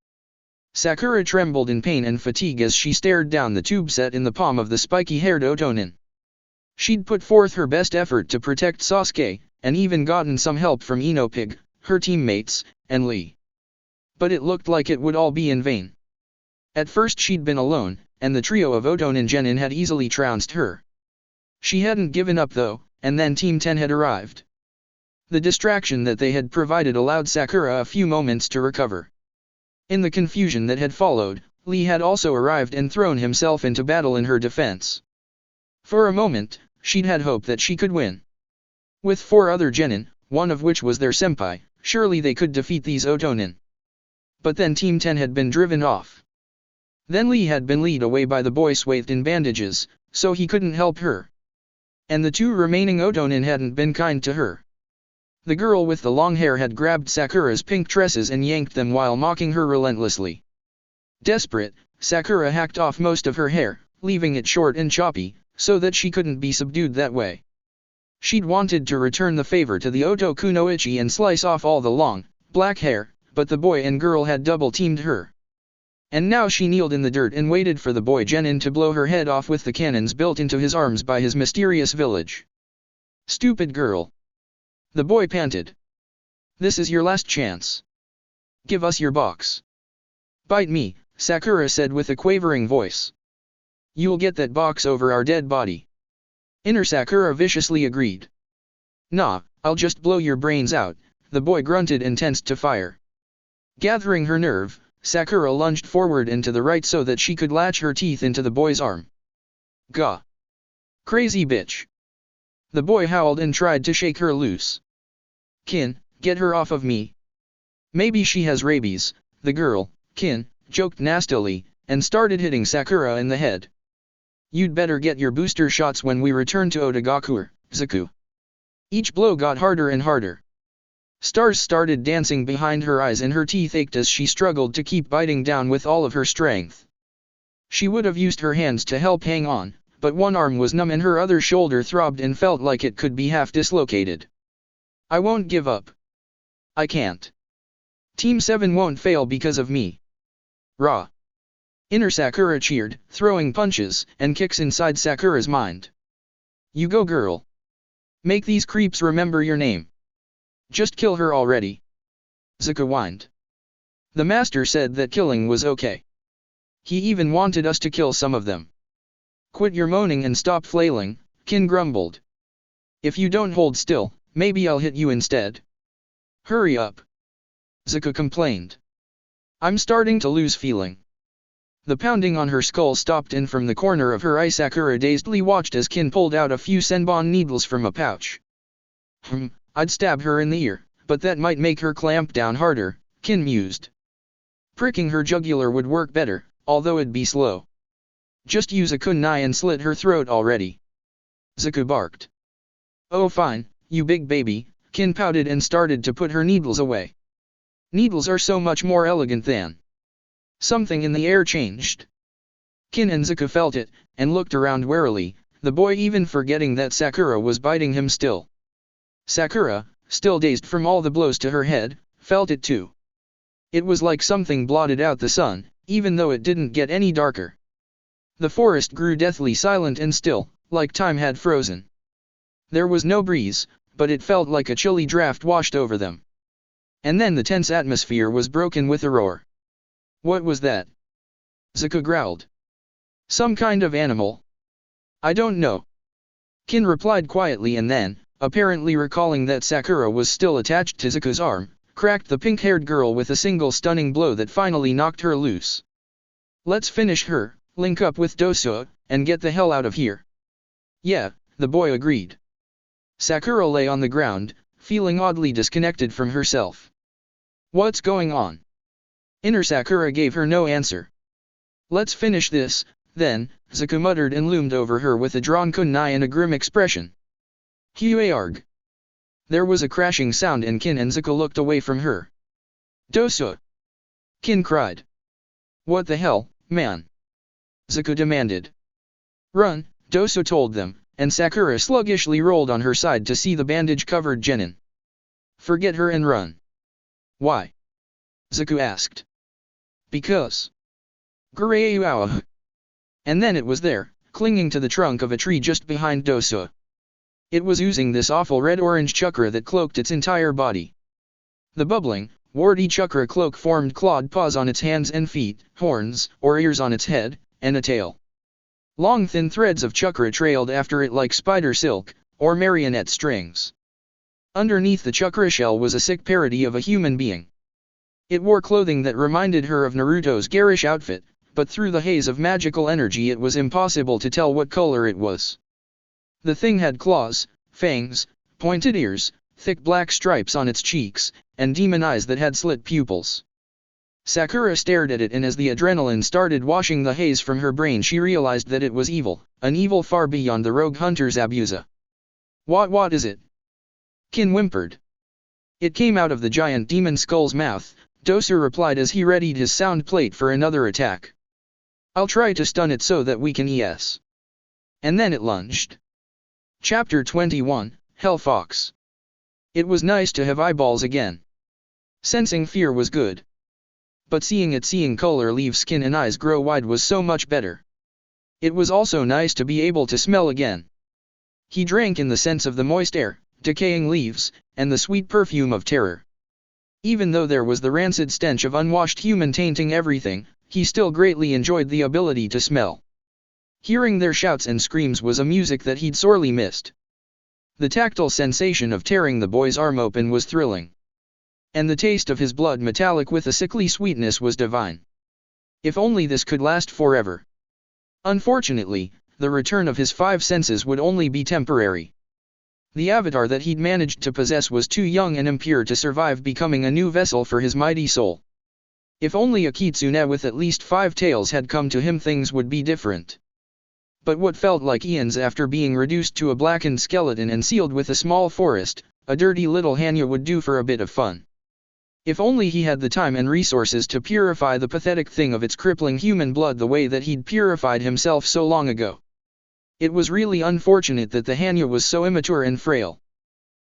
Sakura trembled in pain and fatigue as she stared down the tube set in the palm of the spiky-haired Otonin. She'd put forth her best effort to protect Sasuke, and even gotten some help from Enopig, her teammates, and Lee. But it looked like it would all be in vain. At first she'd been alone, and the trio of Otonin Genin had easily trounced her. She hadn't given up though, and then Team 10 had arrived. The distraction that they had provided allowed Sakura a few moments to recover. In the confusion that had followed, Lee had also arrived and thrown himself into battle in her defense. For a moment, she'd had hope that she could win. With 4 other genin, one of which was their senpai, surely they could defeat these Otonin. But then Team 10 had been driven off. Then Lee had been led away by the boy swathed in bandages, so he couldn't help her. And the two remaining Otonin hadn't been kind to her. The girl with the long hair had grabbed Sakura's pink tresses and yanked them while mocking her relentlessly. Desperate, Sakura hacked off most of her hair, leaving it short and choppy, so that she couldn't be subdued that way. She'd wanted to return the favor to the Oto Kunoichi and slice off all the long, black hair, but the boy and girl had double-teamed her. And now she kneeled in the dirt and waited for the boy Genin to blow her head off with the cannons built into his arms by his mysterious village. Stupid girl. The boy panted. This is your last chance. Give us your box. Bite me, Sakura said with a quavering voice. You'll get that box over our dead body. Inner Sakura viciously agreed. Nah, I'll just blow your brains out, the boy grunted and tensed to fire. Gathering her nerve, Sakura lunged forward and to the right so that she could latch her teeth into the boy's arm. Gah! Crazy bitch! The boy howled and tried to shake her loose. Kin, get her off of me. Maybe she has rabies, the girl, Kin, joked nastily, and started hitting Sakura in the head. You'd better get your booster shots when we return to Otagakure, Zaku. Each blow got harder and harder. Stars started dancing behind her eyes and her teeth ached as she struggled to keep biting down with all of her strength. She would have used her hands to help hang on, but one arm was numb and her other shoulder throbbed and felt like it could be half dislocated. I won't give up. I can't. Team 7 won't fail because of me. Rah! Inner Sakura cheered, throwing punches and kicks inside Sakura's mind. You go girl. Make these creeps remember your name. Just kill her already. Zaku whined. The master said that killing was okay. He even wanted us to kill some of them. Quit your moaning and stop flailing, Kin grumbled. If you don't hold still, maybe I'll hit you instead. Hurry up. Zaku complained. I'm starting to lose feeling. The pounding on her skull stopped and from the corner of her eye Sakura dazedly watched as Kin pulled out a few senbon needles from a pouch. I'd stab her in the ear, but that might make her clamp down harder, Kin mused. Pricking her jugular would work better, although it'd be slow. Just use a kunai and slit her throat already. Zaku barked. Oh fine, you big baby, Kin pouted and started to put her needles away. Needles are so much more elegant than. Something in the air changed. Kin and Zaku felt it, and looked around warily, the boy even forgetting that Sakura was biting him still. Sakura, still dazed from all the blows to her head, felt it too. It was like something blotted out the sun, even though it didn't get any darker. The forest grew deathly silent and still, like time had frozen. There was no breeze, but it felt like a chilly draft washed over them. And then the tense atmosphere was broken with a roar. What was that? Zaku growled. Some kind of animal. I don't know. Kin replied quietly and then, apparently recalling that Sakura was still attached to Zaku's arm, cracked the pink-haired girl with a single stunning blow that finally knocked her loose. Let's finish her, link up with Dosuo, and get the hell out of here. Yeah, the boy agreed. Sakura lay on the ground, feeling oddly disconnected from herself. What's going on? Inner Sakura gave her no answer. Let's finish this, then, Zaku muttered and loomed over her with a drawn kunai and a grim expression. Huarg. There was a crashing sound and Kin and Zaku looked away from her. Dosuo! Kin cried. What the hell, man? Zaku demanded. Run, Dosuo told them, and Sakura sluggishly rolled on her side to see the bandage-covered genin. Forget her and run. Why? Zaku asked. Because. Gurayuawa. And then it was there, clinging to the trunk of a tree just behind Dosuo. It was oozing this awful red-orange chakra that cloaked its entire body. The bubbling, warty chakra cloak formed clawed paws on its hands and feet, horns, or ears on its head, and a tail. Long thin threads of chakra trailed after it like spider silk, or marionette strings. Underneath the chakra shell was a sick parody of a human being. It wore clothing that reminded her of Naruto's garish outfit, but through the haze of magical energy it was impossible to tell what color it was. The thing had claws, fangs, pointed ears, thick black stripes on its cheeks, and demon eyes that had slit pupils. Sakura stared at it, and as the adrenaline started washing the haze from her brain, she realized that it was evil, an evil far beyond the rogue hunter's Abusa. What is it?" Kin whimpered. "It came out of the giant demon skull's mouth," Doser replied as he readied his sound plate for another attack. "I'll try to stun it so that we can es." And then it lunged. Chapter 21, Hell Fox. It was nice to have eyeballs again. Sensing fear was good. But seeing color leave skin and eyes grow wide was so much better. It was also nice to be able to smell again. He drank in the sense of the moist air, decaying leaves, and the sweet perfume of terror. Even though there was the rancid stench of unwashed human tainting everything, he still greatly enjoyed the ability to smell. Hearing their shouts and screams was a music that he'd sorely missed. The tactile sensation of tearing the boy's arm open was thrilling. And the taste of his blood metallic with a sickly sweetness was divine. If only this could last forever. Unfortunately, the return of his five senses would only be temporary. The avatar that he'd managed to possess was too young and impure to survive becoming a new vessel for his mighty soul. If only a kitsune with at least 5 tails had come to him, things would be different. But what felt like eons after being reduced to a blackened skeleton and sealed with a small forest, a dirty little Hanyu would do for a bit of fun. If only he had the time and resources to purify the pathetic thing of its crippling human blood the way that he'd purified himself so long ago. It was really unfortunate that the Hanyu was so immature and frail.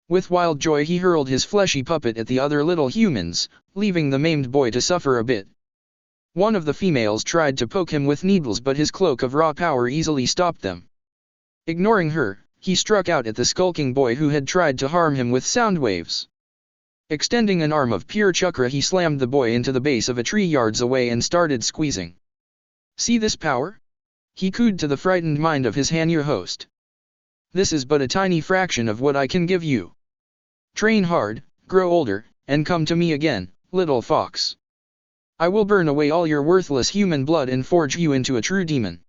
With wild joy he hurled his fleshy puppet at the other little humans, leaving the maimed boy to suffer a bit. One of the females tried to poke him with needles, but his cloak of raw power easily stopped them. Ignoring her, he struck out at the skulking boy who had tried to harm him with sound waves. Extending an arm of pure chakra, he slammed the boy into the base of a tree yards away and started squeezing. "See this power?" he cooed to the frightened mind of his Hanyu host. "This is but a tiny fraction of what I can give you. Train hard, grow older, and come to me again, little fox. I will burn away all your worthless human blood and forge you into a true demon.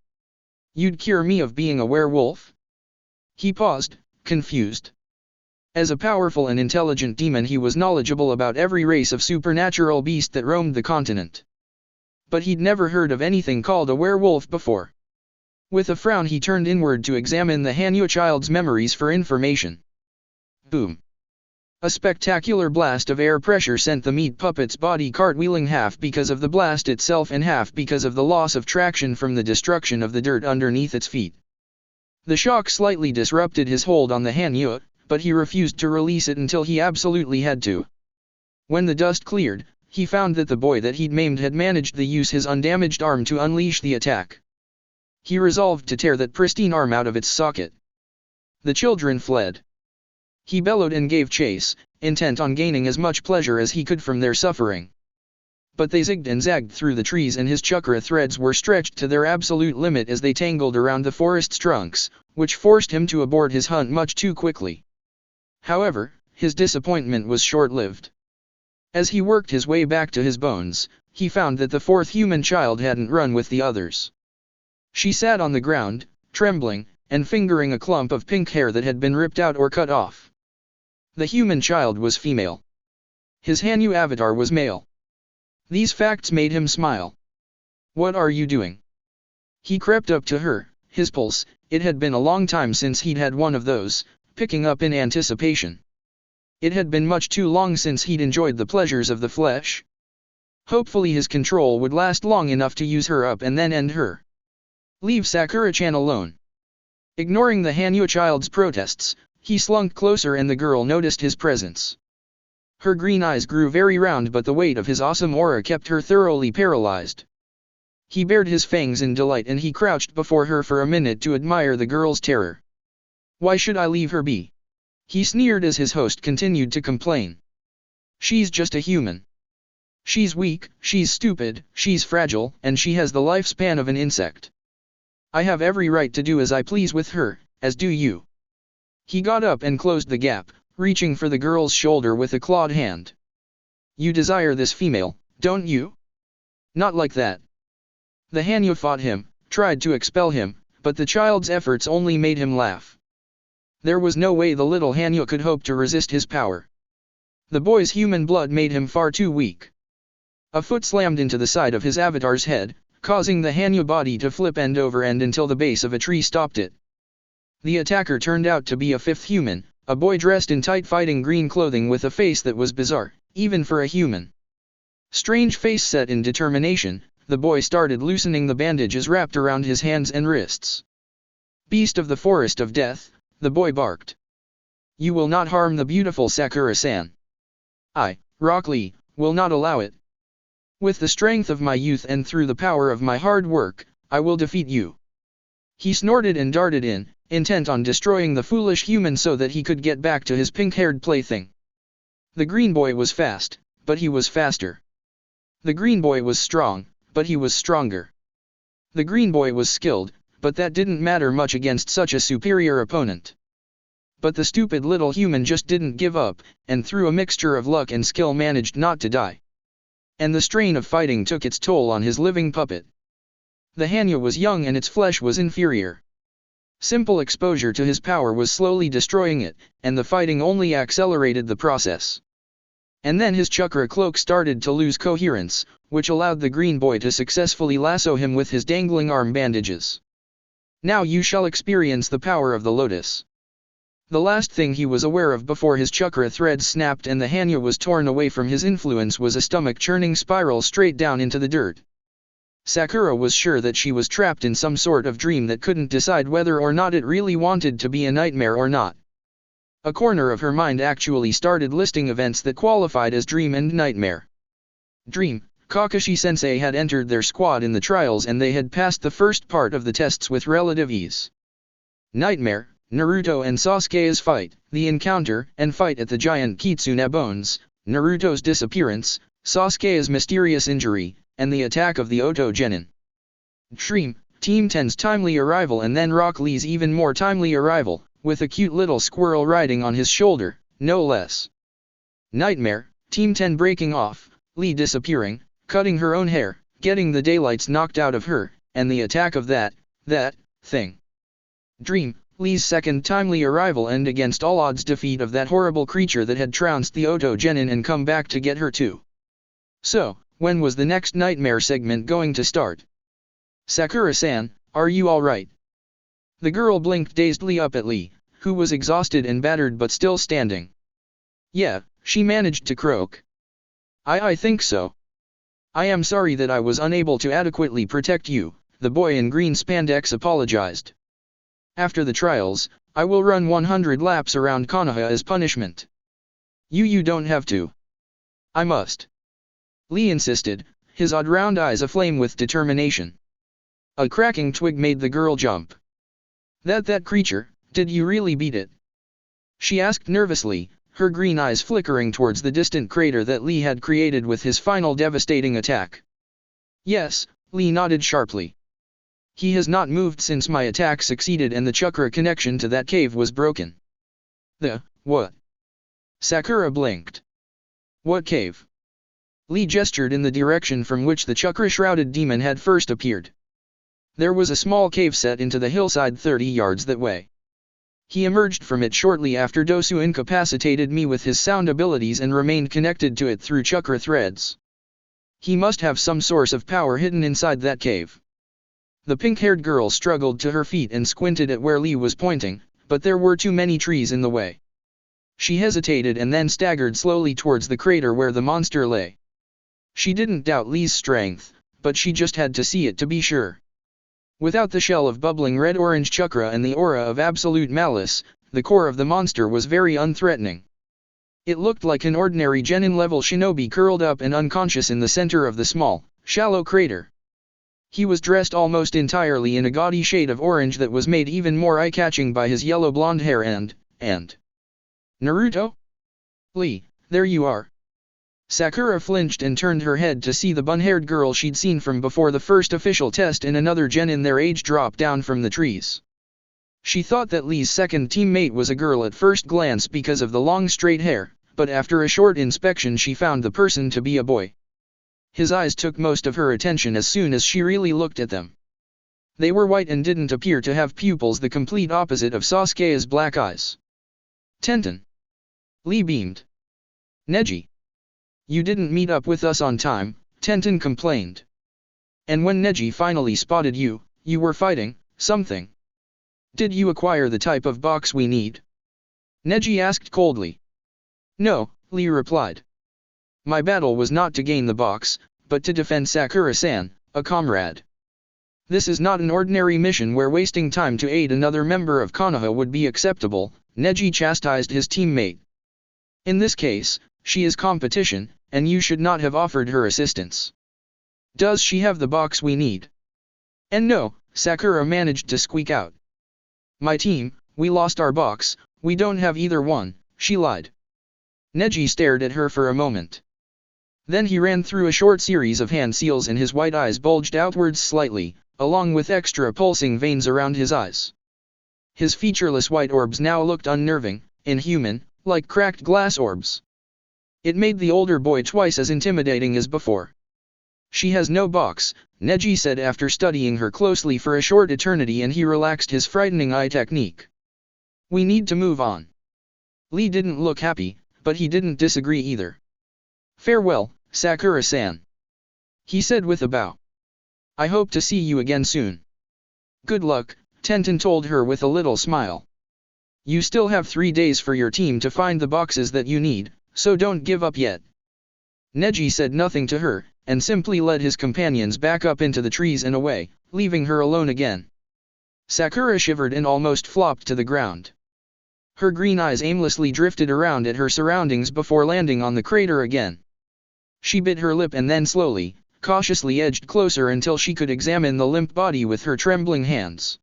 You'd cure me of being a werewolf?" He paused, confused. As a powerful and intelligent demon, he was knowledgeable about every race of supernatural beast that roamed the continent. But he'd never heard of anything called a werewolf before. With a frown he turned inward to examine the Hanyu child's memories for information. Boom! A spectacular blast of air pressure sent the meat puppet's body cartwheeling, half because of the blast itself and half because of the loss of traction from the destruction of the dirt underneath its feet. The shock slightly disrupted his hold on the Hanyu, but he refused to release it until he absolutely had to. When the dust cleared, he found that the boy that he'd maimed had managed to use his undamaged arm to unleash the attack. He resolved to tear that pristine arm out of its socket. The children fled. He bellowed and gave chase, intent on gaining as much pleasure as he could from their suffering. But they zigged and zagged through the trees, and his chakra threads were stretched to their absolute limit as they tangled around the forest's trunks, which forced him to abort his hunt much too quickly. However, his disappointment was short-lived. As he worked his way back to his bones, he found that the fourth human child hadn't run with the others. She sat on the ground, trembling, and fingering a clump of pink hair that had been ripped out or cut off. The human child was female. His Hanyu avatar was male. These facts made him smile. "What are you doing?" He crept up to her, his pulse, it had been a long time since he'd had one of those, picking up in anticipation. It had been much too long since he'd enjoyed the pleasures of the flesh. Hopefully his control would last long enough to use her up and then end her. "Leave Sakura-chan alone." Ignoring the Hanyu child's protests, he slunk closer and the girl noticed his presence. Her green eyes grew very round, but the weight of his awesome aura kept her thoroughly paralyzed. He bared his fangs in delight and he crouched before her for a minute to admire the girl's terror. "Why should I leave her be?" he sneered as his host continued to complain. "She's just a human. She's weak, she's stupid, she's fragile, and she has the lifespan of an insect. I have every right to do as I please with her, as do you." He got up and closed the gap, reaching for the girl's shoulder with a clawed hand. "You desire this female, don't you?" "Not like that." The Hanyu fought him, tried to expel him, but the child's efforts only made him laugh. There was no way the little Hanyu could hope to resist his power. The boy's human blood made him far too weak. A foot slammed into the side of his avatar's head, causing the Hanyu body to flip end over end until the base of a tree stopped it. The attacker turned out to be a fifth human, a boy dressed in tight fighting green clothing with a face that was bizarre, even for a human. Strange face set in determination, the boy started loosening the bandages wrapped around his hands and wrists. Beast of the forest of death, the boy barked. You will not harm the beautiful Sakura-san. I, Rock Lee, will not allow it. With the strength of my youth and through the power of my hard work, I will defeat you. He snorted and darted in, intent on destroying the foolish human so that he could get back to his pink-haired plaything. The green boy was fast, but he was faster. The green boy was strong, but he was stronger. The green boy was skilled, but that didn't matter much against such a superior opponent. But the stupid little human just didn't give up, and through a mixture of luck and skill managed not to die. And the strain of fighting took its toll on his living puppet. The Hanyu was young and its flesh was inferior. Simple exposure to his power was slowly destroying it, and the fighting only accelerated the process. And then his chakra cloak started to lose coherence, which allowed the green boy to successfully lasso him with his dangling arm bandages. Now you shall experience the power of the lotus. The last thing he was aware of before his chakra threads snapped and the Hanyu was torn away from his influence was a stomach-churning spiral straight down into the dirt. Sakura was sure that she was trapped in some sort of dream that couldn't decide whether or not it really wanted to be a nightmare or not. A corner of her mind actually started listing events that qualified as dream and nightmare. Dream: Kakashi-sensei had entered their squad in the trials and they had passed the first part of the tests with relative ease. Nightmare: Naruto and Sasuke's fight, the encounter and fight at the giant Kitsune Bones, Naruto's disappearance, Sasuke's mysterious injury, and the attack of the Oto Genin. Dream: Team 10's timely arrival and then Rock Lee's even more timely arrival, with a cute little squirrel riding on his shoulder, no less. Nightmare: Team 10 breaking off, Lee disappearing, cutting her own hair, getting the daylights knocked out of her, and the attack of that thing. Dream: Lee's second timely arrival and against all odds defeat of that horrible creature that had trounced the Oto Genin and come back to get her too. So, when was the next nightmare segment going to start? Sakura-san, are you alright? The girl blinked dazedly up at Lee, who was exhausted and battered but still standing. Yeah, she managed to croak. I think so. I am sorry that I was unable to adequately protect you, the boy in green spandex apologized. After the trials, I will run 100 laps around Konoha as punishment. You don't have to. I must. Lee insisted, his odd round eyes aflame with determination. A cracking twig made the girl jump. That creature, did you really beat it? She asked nervously, her green eyes flickering towards the distant crater that Lee had created with his final devastating attack. Yes, Lee nodded sharply. He has not moved since my attack succeeded and the chakra connection to that cave was broken. What? Sakura blinked. What cave? Lee gestured in the direction from which the chakra-shrouded demon had first appeared. There was a small cave set into the hillside 30 yards that way. He emerged from it shortly after Dosu incapacitated me with his sound abilities and remained connected to it through chakra threads. He must have some source of power hidden inside that cave. The pink-haired girl struggled to her feet and squinted at where Lee was pointing, but there were too many trees in the way. She hesitated and then staggered slowly towards the crater where the monster lay. She didn't doubt Lee's strength, but she just had to see it to be sure. Without the shell of bubbling red-orange chakra and the aura of absolute malice, the core of the monster was very unthreatening. It looked like an ordinary genin-level shinobi curled up and unconscious in the center of the small, shallow crater. He was dressed almost entirely in a gaudy shade of orange that was made even more eye-catching by his yellow-blonde hair and... Naruto? Lee, there you are. Sakura flinched and turned her head to see the bun-haired girl she'd seen from before the first official test and another genin their age drop down from the trees. She thought that Lee's second teammate was a girl at first glance because of the long straight hair, but after a short inspection she found the person to be a boy. His eyes took most of her attention as soon as she really looked at them. They were white and didn't appear to have pupils, the complete opposite of Sasuke's black eyes. Tenten. Lee beamed. Neji. You didn't meet up with us on time, Tenten complained. And when Neji finally spotted you, you were fighting something. Did you acquire the type of box we need? Neji asked coldly. No, Lee replied. My battle was not to gain the box, but to defend Sakura-san, a comrade. This is not an ordinary mission where wasting time to aid another member of Konoha would be acceptable, Neji chastised his teammate. In this case, she is competition, and you should not have offered her assistance. Does she have the box we need? And no, Sakura managed to squeak out. My team, we lost our box, we don't have either one, she lied. Neji stared at her for a moment. Then he ran through a short series of hand seals and his white eyes bulged outwards slightly, along with extra pulsing veins around his eyes. His featureless white orbs now looked unnerving, inhuman, like cracked glass orbs. It made the older boy twice as intimidating as before. She has no box, Neji said after studying her closely for a short eternity, and he relaxed his frightening eye technique. We need to move on. Lee didn't look happy, but he didn't disagree either. Farewell, Sakura-san. He said with a bow. I hope to see you again soon. Good luck, Tenten told her with a little smile. You still have 3 days for your team to find the boxes that you need, so don't give up yet. Neji said nothing to her, and simply led his companions back up into the trees and away, leaving her alone again. Sakura shivered and almost flopped to the ground. Her green eyes aimlessly drifted around at her surroundings before landing on the crater again. She bit her lip and then slowly, cautiously edged closer until she could examine the limp body with her trembling hands.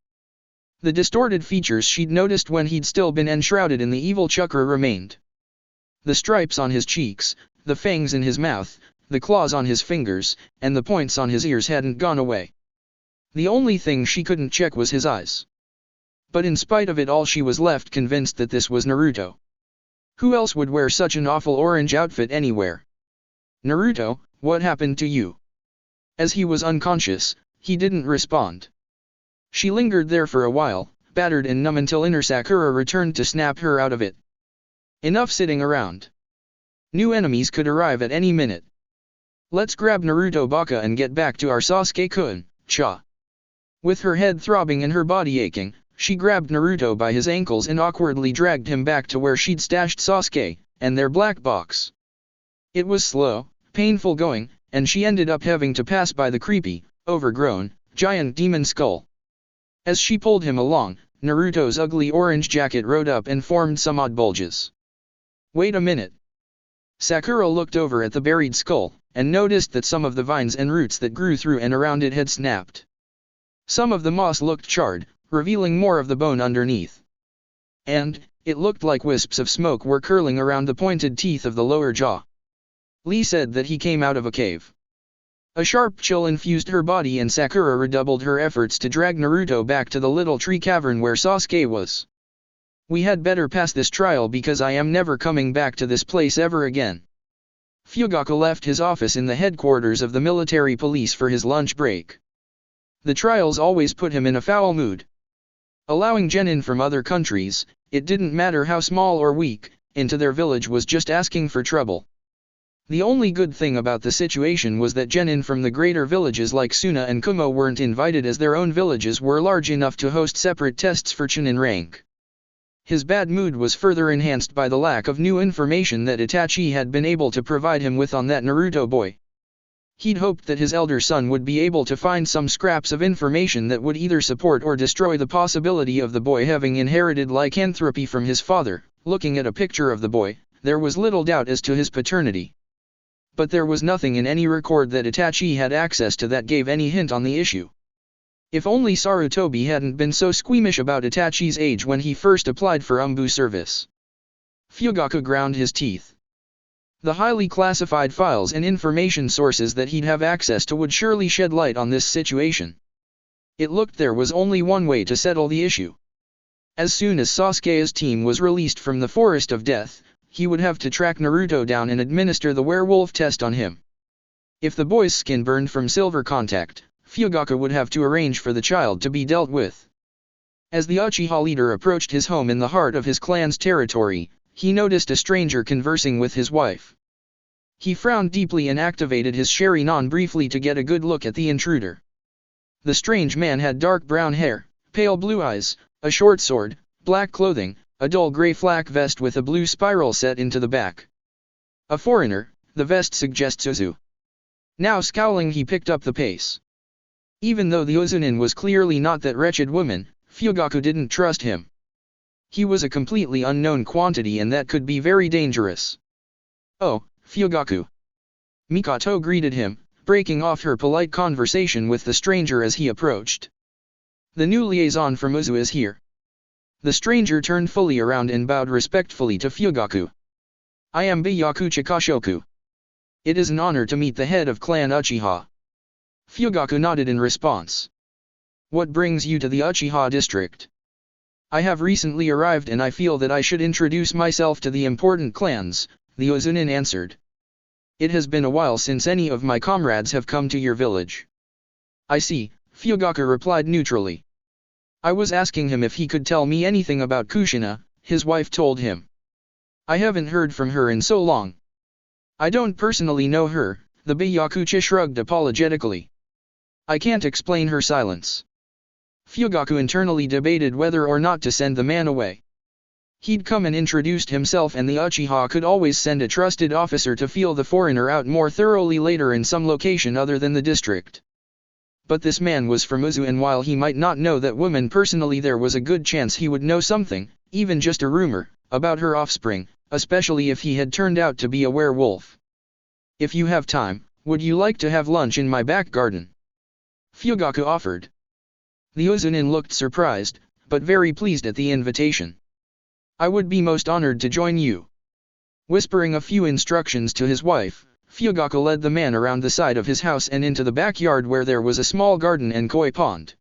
The distorted features she'd noticed when he'd still been enshrouded in the evil chakra remained. The stripes on his cheeks, the fangs in his mouth, the claws on his fingers, and the points on his ears hadn't gone away. The only thing she couldn't check was his eyes. But in spite of it all, she was left convinced that this was Naruto. Who else would wear such an awful orange outfit anywhere? Naruto, what happened to you? As he was unconscious, he didn't respond. She lingered there for a while, battered and numb, until inner Sakura returned to snap her out of it. Enough sitting around. New enemies could arrive at any minute. Let's grab Naruto Baka and get back to our Sasuke-kun, cha. With her head throbbing and her body aching, she grabbed Naruto by his ankles and awkwardly dragged him back to where she'd stashed Sasuke, and their black box. It was slow, painful going, and she ended up having to pass by the creepy, overgrown, giant demon skull. As she pulled him along, Naruto's ugly orange jacket rode up and formed some odd bulges. Wait a minute. Sakura looked over at the buried skull, and noticed that some of the vines and roots that grew through and around it had snapped. Some of the moss looked charred, revealing more of the bone underneath. And, it looked like wisps of smoke were curling around the pointed teeth of the lower jaw. Lee said that he came out of a cave. A sharp chill infused her body and Sakura redoubled her efforts to drag Naruto back to the little tree cavern where Sasuke was. We had better pass this trial because I am never coming back to this place ever again. Fugaku left his office in the headquarters of the military police for his lunch break. The trials always put him in a foul mood. Allowing genin from other countries, it didn't matter how small or weak, into their village was just asking for trouble. The only good thing about the situation was that genin from the greater villages like Suna and Kumo weren't invited, as their own villages were large enough to host separate tests for chunin rank. His bad mood was further enhanced by the lack of new information that Itachi had been able to provide him with on that Naruto boy. He'd hoped that his elder son would be able to find some scraps of information that would either support or destroy the possibility of the boy having inherited lycanthropy from his father. Looking at a picture of the boy, there was little doubt as to his paternity. But there was nothing in any record that Itachi had access to that gave any hint on the issue. If only Sarutobi hadn't been so squeamish about Itachi's age when he first applied for Umbu service. Fugaku ground his teeth. The highly classified files and information sources that he'd have access to would surely shed light on this situation. It looked there was only one way to settle the issue. As soon as Sasuke's team was released from the Forest of Death, he would have to track Naruto down and administer the werewolf test on him. If the boy's skin burned from silver contact, Fugaku would have to arrange for the child to be dealt with. As the Uchiha leader approached his home in the heart of his clan's territory, he noticed a stranger conversing with his wife. He frowned deeply and activated his Sharingan briefly to get a good look at the intruder. The strange man had dark brown hair, pale blue eyes, a short sword, black clothing, a dull grey flak vest with a blue spiral set into the back. A foreigner, the vest suggests Uzu. Now scowling, he picked up the pace. Even though the Uzunin was clearly not that wretched woman, Fugaku didn't trust him. He was a completely unknown quantity and that could be very dangerous. "Oh, Fugaku." Mikoto greeted him, breaking off her polite conversation with the stranger as he approached. "The new liaison from Uzu is here." The stranger turned fully around and bowed respectfully to Fugaku. "I am Byakuchi Kashoku. It is an honor to meet the head of Clan Uchiha." Fugaku nodded in response. "What brings you to the Uchiha district?" "I have recently arrived and I feel that I should introduce myself to the important clans," the Uzunin answered. "It has been a while since any of my comrades have come to your village." "I see," Fugaku replied neutrally. "I was asking him if he could tell me anything about Kushina," his wife told him. "I haven't heard from her in so long." "I don't personally know her," the Byakuchi shrugged apologetically. "I can't explain her silence." Fugaku internally debated whether or not to send the man away. He'd come and introduced himself and the Uchiha could always send a trusted officer to feel the foreigner out more thoroughly later in some location other than the district. But this man was from Uzu and while he might not know that woman personally, there was a good chance he would know something, even just a rumor, about her offspring, especially if he had turned out to be a werewolf. "If you have time, would you like to have lunch in my back garden?" Fugaku offered. The Uzunin looked surprised, but very pleased at the invitation. "I would be most honored to join you." Whispering a few instructions to his wife, Fugaku led the man around the side of his house and into the backyard where there was a small garden and koi pond.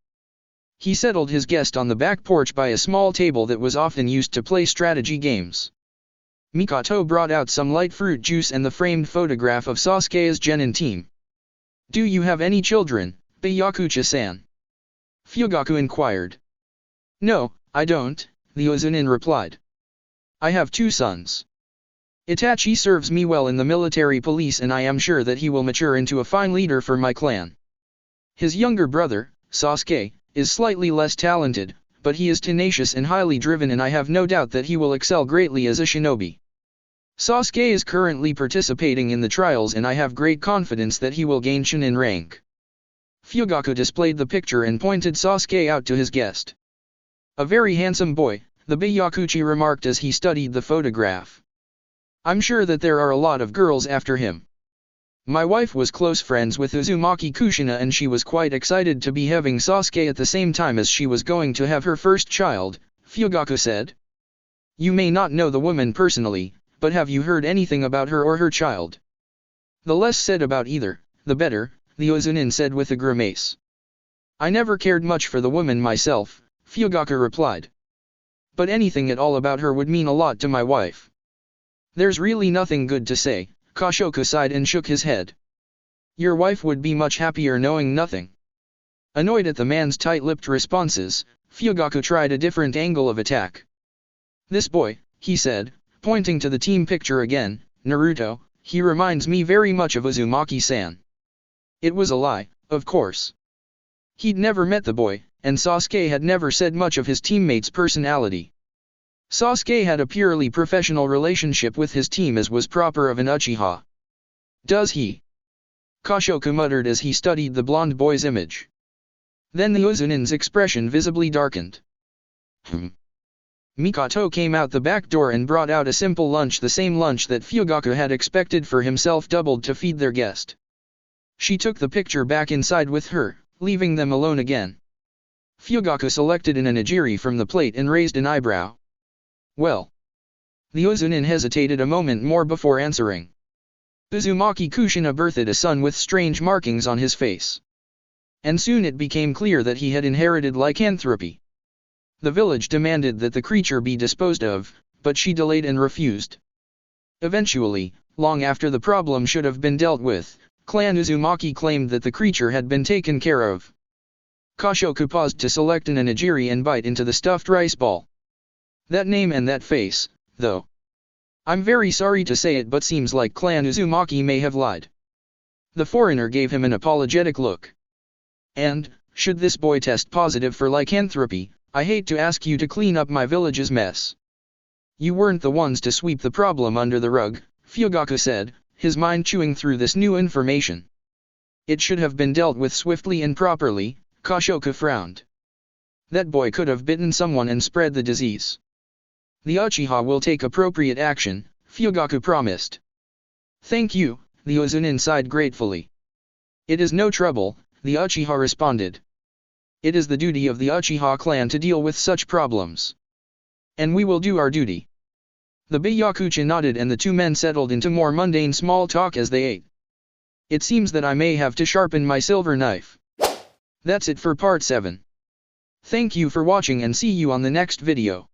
He settled his guest on the back porch by a small table that was often used to play strategy games. Mikoto brought out some light fruit juice and the framed photograph of Sasuke's genin team. "Do you have any children, Byakuchi-san?" Fugaku inquired. "No, I don't," the Uzunin replied. "I have 2 sons. Itachi serves me well in the military police and I am sure that he will mature into a fine leader for my clan. His younger brother, Sasuke, is slightly less talented, but he is tenacious and highly driven and I have no doubt that he will excel greatly as a shinobi. Sasuke is currently participating in the trials and I have great confidence that he will gain Chunin rank." Fugaku displayed the picture and pointed Sasuke out to his guest. "A very handsome boy," the Byakuchi remarked as he studied the photograph. "I'm sure that there are a lot of girls after him. My wife was close friends with Uzumaki Kushina and she was quite excited to be having Sasuke at the same time as she was going to have her first child," Fugaku said. "You may not know the woman personally, but have you heard anything about her or her child?" "The less said about either, the better," the Uzunin said with a grimace. "I never cared much for the woman myself," Fugaku replied. "But anything at all about her would mean a lot to my wife." "There's really nothing good to say," Kashoku sighed and shook his head. "Your wife would be much happier knowing nothing." Annoyed at the man's tight-lipped responses, Fugaku tried a different angle of attack. "This boy," he said, pointing to the team picture again, "Naruto, he reminds me very much of Uzumaki-san." It was a lie, of course. He'd never met the boy, and Sasuke had never said much of his teammate's personality. Sasuke had a purely professional relationship with his team as was proper of an Uchiha. "Does he?" Kashoku muttered as he studied the blonde boy's image. Then the Uzunin's expression visibly darkened. Mikoto came out the back door and brought out a simple lunch, the same lunch that Fugaku had expected for himself doubled to feed their guest. She took the picture back inside with her, leaving them alone again. Fugaku selected an onigiri from the plate and raised an eyebrow. "Well?" The Uzunin hesitated a moment more before answering. Uzumaki Kushina birthed a son with strange markings on his face. And soon it became clear that he had inherited lycanthropy. The village demanded that the creature be disposed of, but she delayed and refused. Eventually, long after the problem should have been dealt with, Clan Uzumaki claimed that the creature had been taken care of. Kashoku paused to select an onigiri and bite into the stuffed rice ball. That name and that face, though. I'm very sorry to say it, but seems like Clan Uzumaki may have lied. The foreigner gave him an apologetic look. And, should this boy test positive for lycanthropy, I hate to ask you to clean up my village's mess. You weren't the ones to sweep the problem under the rug, Fugaku said, his mind chewing through this new information. It should have been dealt with swiftly and properly, Kashoku frowned. That boy could have bitten someone and spread the disease. The Uchiha will take appropriate action, Fugaku promised. Thank you, the Ozunin sighed gratefully. It is no trouble, the Uchiha responded. It is the duty of the Uchiha clan to deal with such problems. And we will do our duty. The Byakuchi nodded and the two men settled into more mundane small talk as they ate. It seems that I may have to sharpen my silver knife. That's it for part 7. Thank you for watching and see you on the next video.